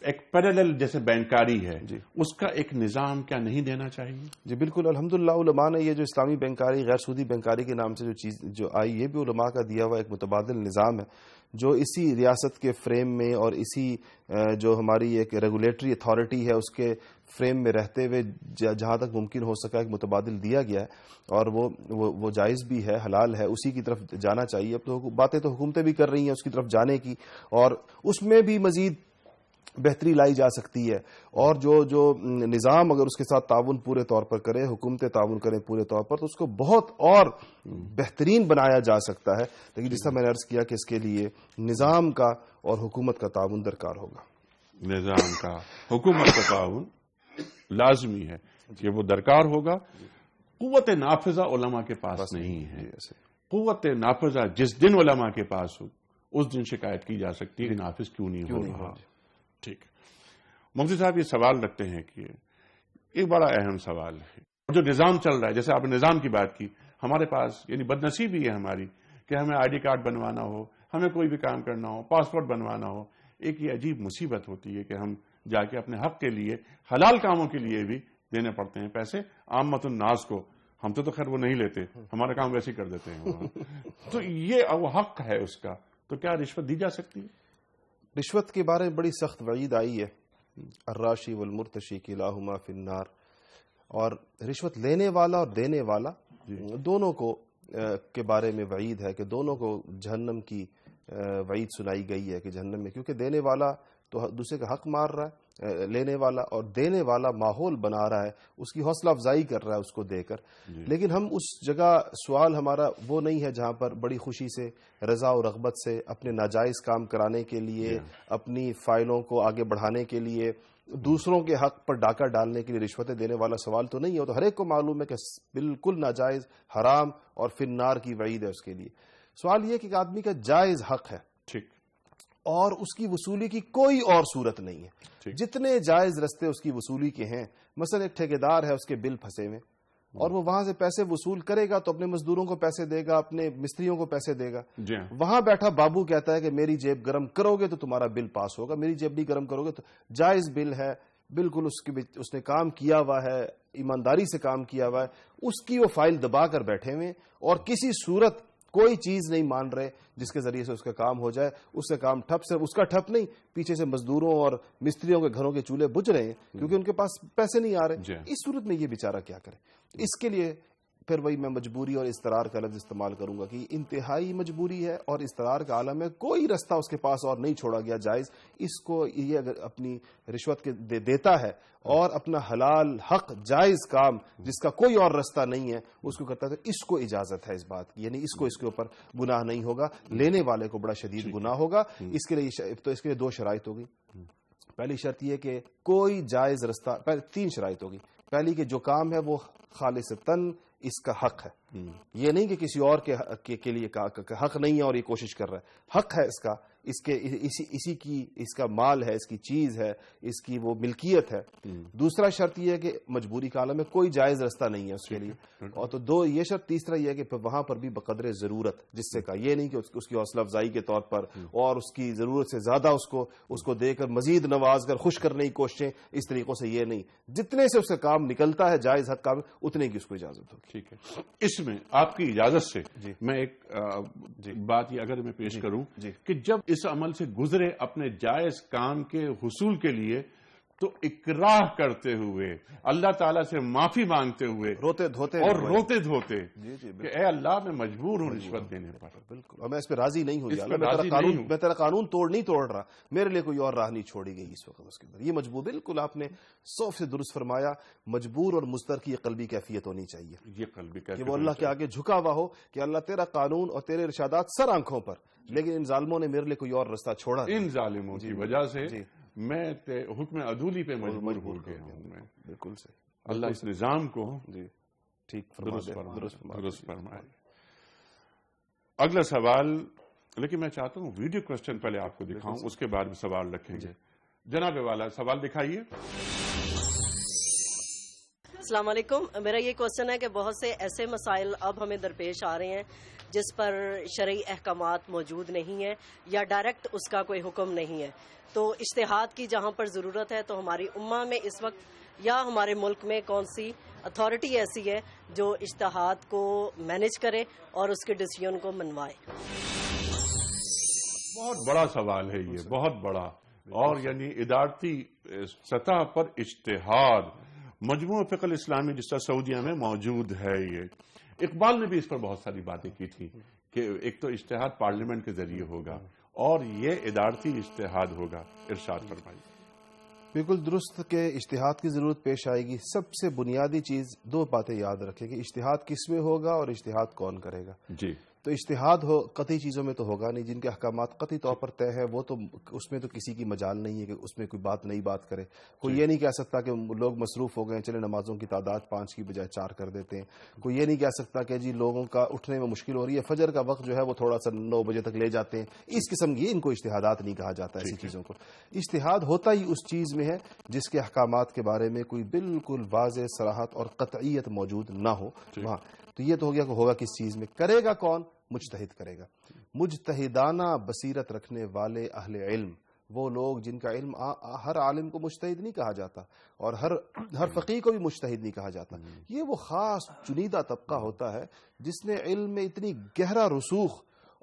ایک پیرالل جیسے بینکاری ہے، اس کا ایک نظام کیا نہیں دینا چاہیے؟ جی بالکل. الحمدللہ علماء نے یہ جو اسلامی بینکاری، غیر سودی بینکاری کے نام سے جو چیز جو آئی، یہ بھی علماء کا دیا ہوا ایک متبادل نظام ہے جو اسی ریاست کے فریم میں اور اسی جو ہماری ایک ریگولیٹری اتھارٹی ہے اس کے فریم میں رہتے ہوئے جہاں تک ممکن ہو سکا ایک متبادل دیا گیا ہے اور وہ جائز بھی ہے، حلال ہے. اسی کی طرف جانا چاہیے. اب تو باتیں تو حکومتیں بھی کر رہی ہیں اس کی طرف جانے کی، اور اس میں بھی مزید بہتری لائی جا سکتی ہے. اور جو نظام اگر اس کے ساتھ تعاون پورے طور پر کرے، حکومتیں تعاون کریں پورے طور پر، تو اس کو بہت اور بہترین بنایا جا سکتا ہے. لیکن جس طرح میں نے عرض کیا کہ اس کے لیے نظام کا اور حکومت کا تعاون درکار ہوگا. نظام کا، حکومت کا تعاون لازمی ہے کہ وہ درکار ہوگا. قوت نافذہ علماء کے پاس نہیں ہے. قوت نافذہ جس دن علماء کے پاس ہو اس دن شکایت کی جا سکتی ہے کہ نافذ کیوں نہیں ہو رہا. ٹھیک ہے مفتی صاحب، یہ سوال رکھتے ہیں کہ ایک بڑا اہم سوال ہے جو نظام چل رہا ہے. جیسے آپ نے نظام کی بات کی، ہمارے پاس یعنی بدنصیبی ہے ہماری کہ ہمیں آئی ڈی کارڈ بنوانا ہو، ہمیں کوئی بھی کام کرنا ہو، پاسپورٹ بنوانا ہو. ایک یہ عجیب مصیبت ہوتی ہے کہ ہم جا کے اپنے حق کے لیے، حلال کاموں کے لیے بھی دینے پڑتے ہیں پیسے عامت الناس کو. ہم تو خیر وہ نہیں لیتے، ہمارا کام ویسے ہی کر دیتے ہیں. تو یہ وہ حق ہے اس کا، تو کیا رشوت دی جا سکتی ہے؟ رشوت کے بارے میں بڑی سخت وعید آئی ہے. الراشی والمرتشی کلاہما فی النار. اور رشوت لینے والا اور دینے والا دونوں کو کے بارے میں وعید ہے کہ دونوں کو جہنم کی وعید سنائی گئی ہے کہ جہنم میں، کیونکہ دینے والا تو دوسرے کا حق مار رہا ہے، لینے والا اور دینے والا ماحول بنا رہا ہے، اس کی حوصلہ افزائی کر رہا ہے اس کو دے کر. لیکن ہم اس جگہ سوال ہمارا وہ نہیں ہے جہاں پر بڑی خوشی سے رضا و رغبت سے اپنے ناجائز کام کرانے کے لیے، اپنی فائلوں کو آگے بڑھانے کے لیے، دوسروں کے حق پر ڈاکہ ڈالنے کے لیے رشوتیں دینے والا سوال تو نہیں ہے. تو ہر ایک کو معلوم ہے کہ بالکل ناجائز، حرام اور فی النار کی وعید ہے اس کے لیے. سوال یہ کہ ایک آدمی کا جائز حق ہے ٹھیک، اور اس کی وصولی کی کوئی اور صورت نہیں ہے. جتنے جائز رستے اس کی وصولی کے ہیں، مثلا ایک ٹھیکیدار ہے، اس کے بل پھنسے ہوئے اور وہ وہاں سے پیسے وصول کرے گا تو اپنے مزدوروں کو پیسے دے گا، اپنے مستریوں کو پیسے دے گا. وہاں بیٹھا بابو کہتا ہے کہ میری جیب گرم کرو گے تو تمہارا بل پاس ہوگا، میری جیب نہیں گرم کرو گے تو جائز بل ہے، بالکل اس نے کام کیا ہوا ہے، ایمانداری سے کام کیا ہوا ہے، اس کی وہ فائل دبا کر بیٹھے ہوئے اور کسی صورت کوئی چیز نہیں مان رہے جس کے ذریعے سے اس کا کام ہو جائے. اس سے کام ٹھپ، صرف اس کا ٹھپ نہیں، پیچھے سے مزدوروں اور مستریوں کے گھروں کے چولہے بجھ رہے ہیں کیونکہ ان کے پاس پیسے نہیں آ رہے. اس صورت میں یہ بیچارہ کیا کرے؟ اس کے لیے پھر وہی میں مجبوری اور اضطرار کا لفظ استعمال کروں گا کہ انتہائی مجبوری ہے اور اضطرار کا عالم ہے، کوئی رستہ اس کے پاس اور نہیں چھوڑا گیا جائز. اس کو یہ اگر اپنی رشوت کے دیتا ہے اور اپنا حلال حق جائز کام جس کا کوئی اور رستہ نہیں ہے اس کو کرتا ہے، اس کو اجازت ہے اس بات کی، یعنی اس کو اس کے اوپر گناہ نہیں ہوگا، لینے والے کو بڑا شدید گناہ ہوگا. اس کے لیے دو شرائط ہوگی. پہلی شرط یہ کہ کوئی جائز رستہ، تین شرائط ہوگی. پہلی کہ جو کام ہے وہ خالصتاً اس کا حق ہے، یہ نہیں کہ کسی اور کے لیے حق نہیں ہے اور یہ کوشش کر رہا ہے، حق ہے اس کا، اسی کی اس کا مال ہے، اس کی چیز ہے، اس کی وہ ملکیت ہے. دوسرا شرط یہ ہے کہ مجبوری کا عالم میں کوئی جائز رستہ نہیں ہے اس کے لیے. اور تو دو یہ شرط. تیسرا یہ ہے کہ وہاں پر بھی بقدر ضرورت، جس سے کہا یہ نہیں کہ اس کی حوصلہ افزائی کے طور پر اور اس کی ضرورت سے زیادہ اس کو دے کر مزید نواز کر خوش کرنے کی کوششیں، اس طریقوں سے یہ نہیں. جتنے سے اس کا کام نکلتا ہے جائز حق کام، اتنے کی اس کو اجازت ہوگی. ٹھیک ہے. اس میں آپ کی اجازت سے میں ایک بات یہ اگر میں پیش کروں کہ جب اس عمل سے گزرے اپنے جائز کام کے حصول کے لیے تو اکراہ کرتے ہوئے، اللہ تعالیٰ سے معافی مانگتے ہوئے، روتے دھوتے کہ اے اللہ میں مجبور ہوں رشوت دینے پر، بالکل، اور میں اس پہ راضی نہیں ہوں، میں تیرا قانون نہیں توڑ رہا، میرے لیے کوئی اور راہ نہیں چھوڑی گئی اس وقت اس کے اندر. یہ مجبور، بالکل آپ نے 100% درست فرمایا. مجبور اور مضطر کی یہ قلبی کیفیت ہونی چاہیے، یہ قلبی کیفیت کہ وہ اللہ کے آگے جھکا ہوا ہو کہ اللہ تیرا قانون اور تیرے ارشادات سر آنکھوں پر، لیکن ان ظالموں نے میرے لیے کوئی اور رستہ چھوڑا. ان ظالموں کی وجہ سے میں حکم عدولی پہ مجبور ہو گیا ہوں. میں بالکل صحیح. اللہ اس نظام کو ٹھیک درست فرمائے. اگلا سوال، لیکن میں چاہتا ہوں ویڈیو کوسچن پہلے آپ کو دکھاؤں، اس کے بعد سوال رکھیں گے. جناب والا سوال دکھائیے. السلام علیکم. میرا یہ کوشچن ہے کہ بہت سے ایسے مسائل اب ہمیں درپیش آ رہے ہیں جس پر شرعی احکامات موجود نہیں ہیں یا ڈائریکٹ اس کا کوئی حکم نہیں ہے، تو اجتہاد کی جہاں پر ضرورت ہے تو ہماری امہ میں اس وقت یا ہمارے ملک میں کون سی اتھارٹی ایسی ہے جو اجتہاد کو مینج کرے اور اس کے ڈیسیژن کو منوائے؟ بہت بڑا سوال ہے یہ، بہت بڑا. اور یعنی ادارتی سطح پر اجتہاد، مجموعہ فقہ الاسلامی جس طرح سعودیہ میں موجود ہے. یہ اقبال نے بھی اس پر بہت ساری باتیں کی تھی کہ ایک تو اجتہاد پارلیمنٹ کے ذریعے ہوگا اور یہ ادارتی اجتہاد ہوگا. ارشاد فرمائیے. بالکل درست کہ اجتہاد کی ضرورت پیش آئے گی. سب سے بنیادی چیز دو باتیں یاد رکھیں کہ اجتہاد کس میں ہوگا اور اجتہاد کون کرے گا. جی. تو اجتہاد قطعی چیزوں میں تو ہوگا نہیں، جن کے احکامات قطعی طور پر طے ہے، وہ تو اس میں تو کسی کی مجال نہیں ہے کہ اس میں کوئی نئی بات کرے. کوئی یہ نہیں کہہ سکتا کہ لوگ مصروف ہو گئے چلے نمازوں کی تعداد 5 کی بجائے 4 کر دیتے ہیں. کوئی یہ نہیں کہہ سکتا کہ جی لوگوں کا اٹھنے میں مشکل ہو رہی ہے، فجر کا وقت جو ہے وہ تھوڑا سا 9 بجے تک لے جاتے ہیں. اس قسم کی ان کو اجتہادات نہیں کہا جاتا. ایسی چیزوں کو اجتہاد ہوتا ہی اس چیز میں ہے جس کے احکامات کے بارے میں کوئی بالکل واضح صراحت اور قطعیت موجود نہ ہو. وہاں تو یہ تو ہو گیا کہ ہوگا کس چیز میں. کرے گا کون؟ مجتہد کرے گا. مجتہدانہ بصیرت رکھنے والے اہل علم، وہ لوگ جن کا علم، ہر عالم کو مجتہد نہیں کہا جاتا اور ہر فقیہ کو بھی مجتہد نہیں کہا جاتا. یہ وہ خاص چنیدہ طبقہ ہوتا ہے جس نے علم میں اتنی گہرا رسوخ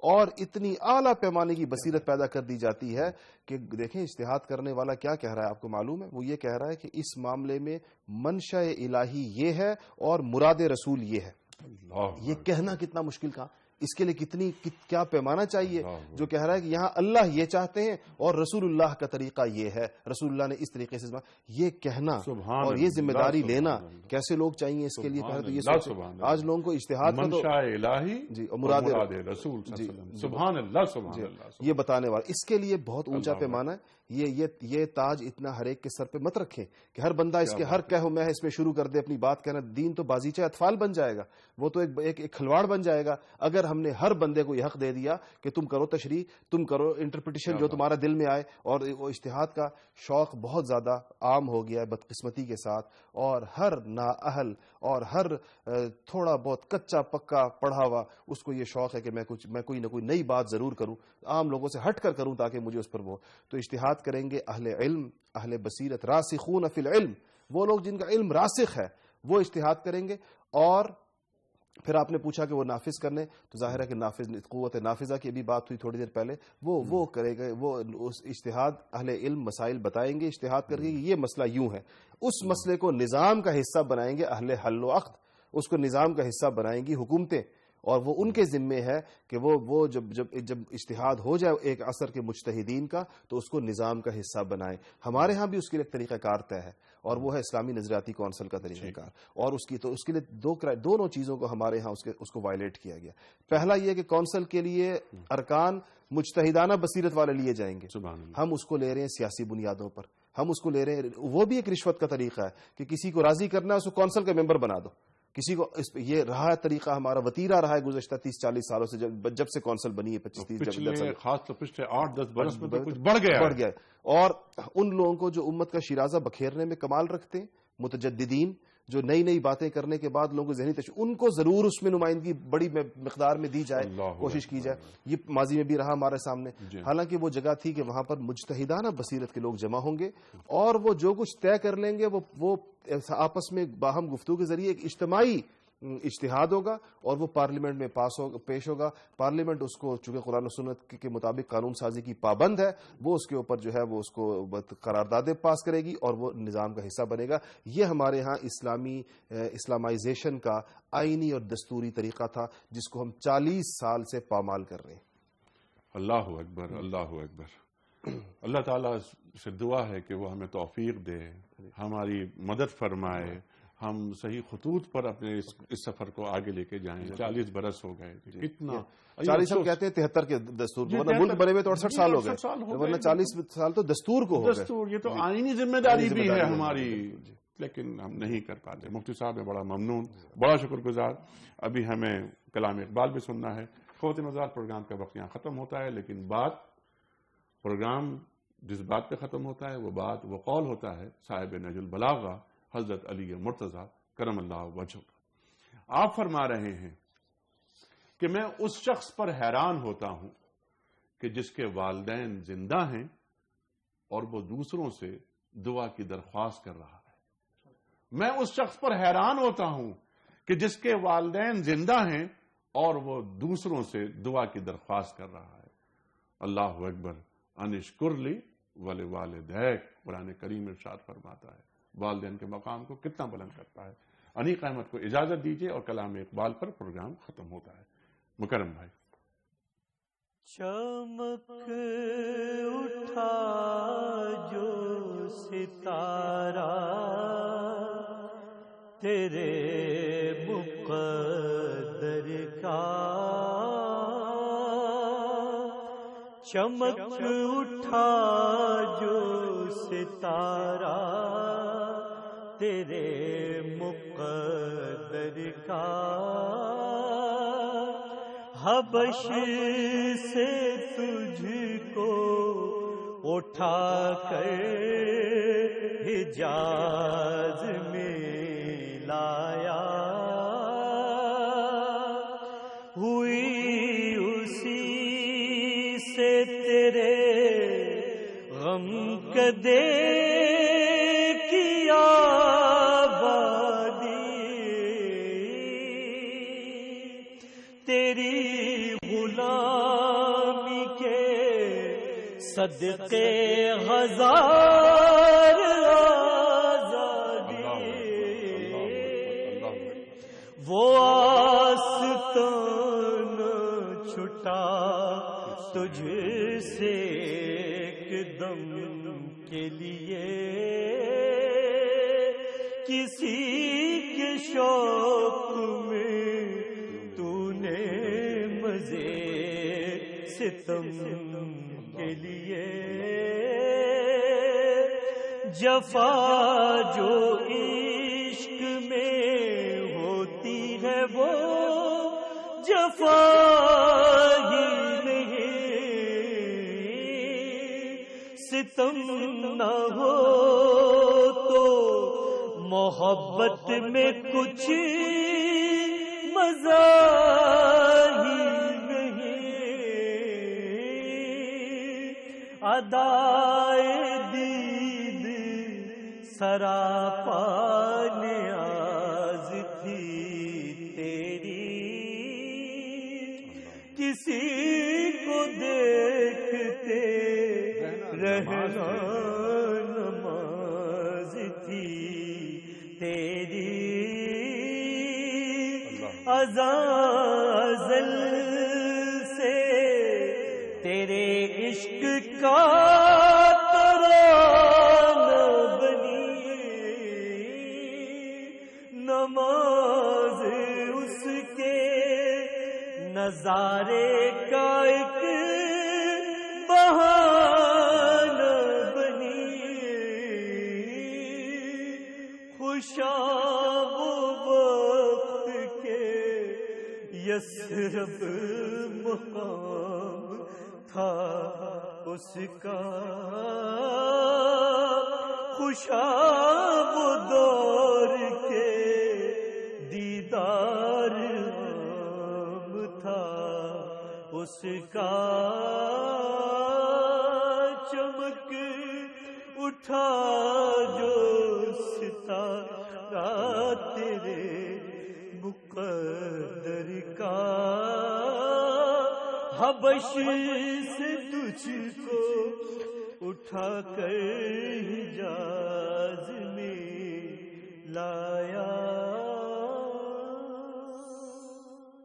اور اتنی اعلیٰ پیمانے کی بصیرت پیدا کر دی جاتی ہے کہ دیکھیں اجتہاد کرنے والا کیا کہہ رہا ہے، آپ کو معلوم ہے؟ وہ یہ کہہ رہا ہے کہ اس معاملے میں منشأ الہی یہ ہے اور مراد رسول یہ ہے۔ یہ کہنا کتنا مشکل کا، اس کے لیے کیا پیمانہ چاہیے، جو کہہ رہا ہے کہ یہاں اللہ یہ چاہتے ہیں اور رسول اللہ کا طریقہ یہ ہے، رسول اللہ نے اس طریقے سے یہ کہنا اور یہ ذمہ داری لینا کیسے لوگ چاہیے اس کے لیے؟ پہلے تو یہ سوچیں آج لوگوں کو اجتہاد کا منشاء الہی جی اور مراد رسول سبحان اللہ سبحان اللہ یہ بتانے والا، اس کے لیے بہت اونچا پیمانہ ہے۔ یہ تاج اتنا ہر ایک کے سر پہ مت رکھیں کہ ہر بندہ اس کے ہر کہو میں اس میں شروع کر دے اپنی بات کہنا۔ دین تو بازیچہ اطفال بن جائے گا، وہ تو ایک کھلواڑ بن جائے گا اگر ہم نے ہر بندے کو یہ حق دے دیا کہ تم کرو تشریح، تم کرو انٹرپریٹیشن جو تمہارا دل میں آئے۔ اور اجتہاد کا شوق بہت زیادہ عام ہو گیا ہے بدقسمتی کے ساتھ، اور ہر نااہل اور ہر تھوڑا بہت کچا پکا پڑھا ہوا اس کو یہ شوق ہے کہ میں کوئی نہ کوئی نئی بات ضرور کروں، عام لوگوں سے ہٹ کر کروں تاکہ مجھے اس پر وہ۔ تو اجتہاد کریں گے اہل علم، اہل بصیرت، راسخون فی العلم، وہ لوگ جن کا علم راسخ ہے وہ اجتہاد کریں گے۔ اور پھر آپ نے پوچھا کہ وہ نافذ کرنے، تو ظاہر ہے کہ قوت نافذہ کی بھی بات ہوئی تھوڑی دیر پہلے، وہ کرے گا، وہ اس اجتہاد اہل علم مسائل بتائیں گے اجتہاد کر کے یہ مسئلہ یوں ہے، اس مسئلے کو نظام کا حصہ بنائیں گے اہل حل و عقد، اس کو نظام کا حصہ بنائیں گی حکومتیں، اور وہ ان کے ذمے ہے کہ وہ جب اجتہاد ہو جائے ایک عصر کے مجتہدین کا تو اس کو نظام کا حصہ بنائیں۔ ہمارے ہاں بھی اس کے لیے ایک طریقہ کار طے ہے، اور وہ ہے اسلامی نظریاتی کونسل کا طریقہ کار، اور اس کے لیے دونوں چیزوں کو ہمارے ہاں اس کو وائلیٹ کیا گیا۔ پہلا یہ کہ کونسل کے لیے ارکان مجتہدانہ بصیرت والے لیے جائیں گے، ہم اس کو لے رہے ہیں سیاسی بنیادوں پر، ہم اس کو لے رہے ہیں، وہ بھی ایک رشوت کا طریقہ ہے کہ کسی کو راضی کرنا ہے اس کو کونسل کا ممبر بنا دو، کسی کو یہ رہا ہے طریقہ، ہمارا وتیرہ رہا ہے گزشتہ 30-40 سالوں سے، جب سے کونسل بنی ہے، 25-30 خاص طور پچھلے 8-10 برس میں تو کچھ بڑھ گیا۔ اور ان لوگوں کو جو امت کا شیرازہ بکھیرنے میں کمال رکھتے ہیں، متجددین جو نئی باتیں کرنے کے بعد لوگوں کو ذہنی ان کو ضرور اس میں نمائندگی بڑی مقدار میں دی جائے، کوشش کی جائے۔ یہ ماضی میں بھی رہا ہمارے سامنے، حالانکہ وہ جگہ تھی کہ وہاں پر مجتہدانہ بصیرت کے لوگ جمع ہوں گے، اور وہ جو کچھ طے کر لیں گے وہ آپس میں باہم گفتگو کے ذریعے ایک اجتماعی اجتہاد ہوگا، اور وہ پارلیمنٹ میں پیش ہوگا۔ پارلیمنٹ اس کو چونکہ قرآن و سنت کے مطابق قانون سازی کی پابند ہے، وہ اس کے اوپر جو ہے وہ اس کو قراردادیں پاس کرے گی اور وہ نظام کا حصہ بنے گا۔ یہ ہمارے ہاں اسلامائزیشن کا آئینی اور دستوری طریقہ تھا جس کو ہم 40 سال سے پامال کر رہے ہیں۔ اللہ اکبر، اللہ اکبر۔ اللہ تعالیٰ سے دعا ہے کہ وہ ہمیں توفیق دے، ہماری مدد فرمائے، ہم صحیح خطوط پر اپنے اس سفر کو آگے لے کے جائیں۔ 40 برس ہو گئے، کتنا 40 ہم کہتے ہیں 73 کے دستور، ورنہ ملک بنے میں تو 68 سال ہو گئے، ورنہ 40 سال تو دستور کو ہو گئے۔ یہ تو آئینی ذمہ داری بھی ہے ہماری، لیکن ہم نہیں کر پاتے۔ مفتی صاحب میں بڑا ممنون، بڑا شکر گزار۔ ابھی ہمیں کلام اقبال بھی سننا ہے۔ خواتین و حضرات، پروگرام کا وقت یہاں ختم ہوتا ہے، لیکن پروگرام جس بات پہ ختم ہوتا ہے وہ قول ہوتا ہے صاحب نہج البلاغہ حضرت علی مرتضیٰ کرم اللہ وجہہ۔ آپ فرما رہے ہیں کہ میں اس شخص پر حیران ہوتا ہوں کہ جس کے والدین زندہ ہیں اور وہ دوسروں سے دعا کی درخواست کر رہا ہے۔ میں اس شخص پر حیران ہوتا ہوں کہ جس کے والدین زندہ ہیں اور وہ دوسروں سے دعا کی درخواست کر رہا ہے۔ اللہ اکبر، انشکر لی ولوالدیک، قرآن کریم ارشاد فرماتا ہے، والدین کے مقام کو کتنا بلند کرتا ہے۔ انیق احمد کو اجازت دیجیے اور کلام اقبال پر پروگرام ختم ہوتا ہے۔ مکرم بھائی۔ چمک اٹھا جو ستارہ تیرے مقدر کا، چمک اٹھا جو ستارہ تیرے مقدر کا، حبش سے تجھ کو اٹھا کر حجاز میں لایا، ہوئی اسی سے تیرے غم کدے کی آبادی، تیری غلام صدقے ہزار آزادی وہ آستان چھٹا تجھ سے ایک دم کے لیے کسی کے شوق میں تو نے مزے ستم کے لیے جفا جو عشق میں ہوتی ہے وہ جفا ہی نہیں، ستم نہ ہو تو محبت میں کچھ مزہ ہی نہیں، ادائے دید سراپا نیاز تھی تیری، کسی کو دیکھتے رہنا نماز تھی تیری، ازل سے تیرے عشق کا ترانہ بنی، نماز اس کے نظارے کا ایک بہانہ بنی، خوشا وہ وقت کے یثرب مقام تھا اس کا، خوشا وہ دور کے دیدار عام تھا اس کا، چمک اٹھا جو ستارہ تیرے مقدر کا، حبش سے تجھ کو اٹھا کر حجاز میں لایا،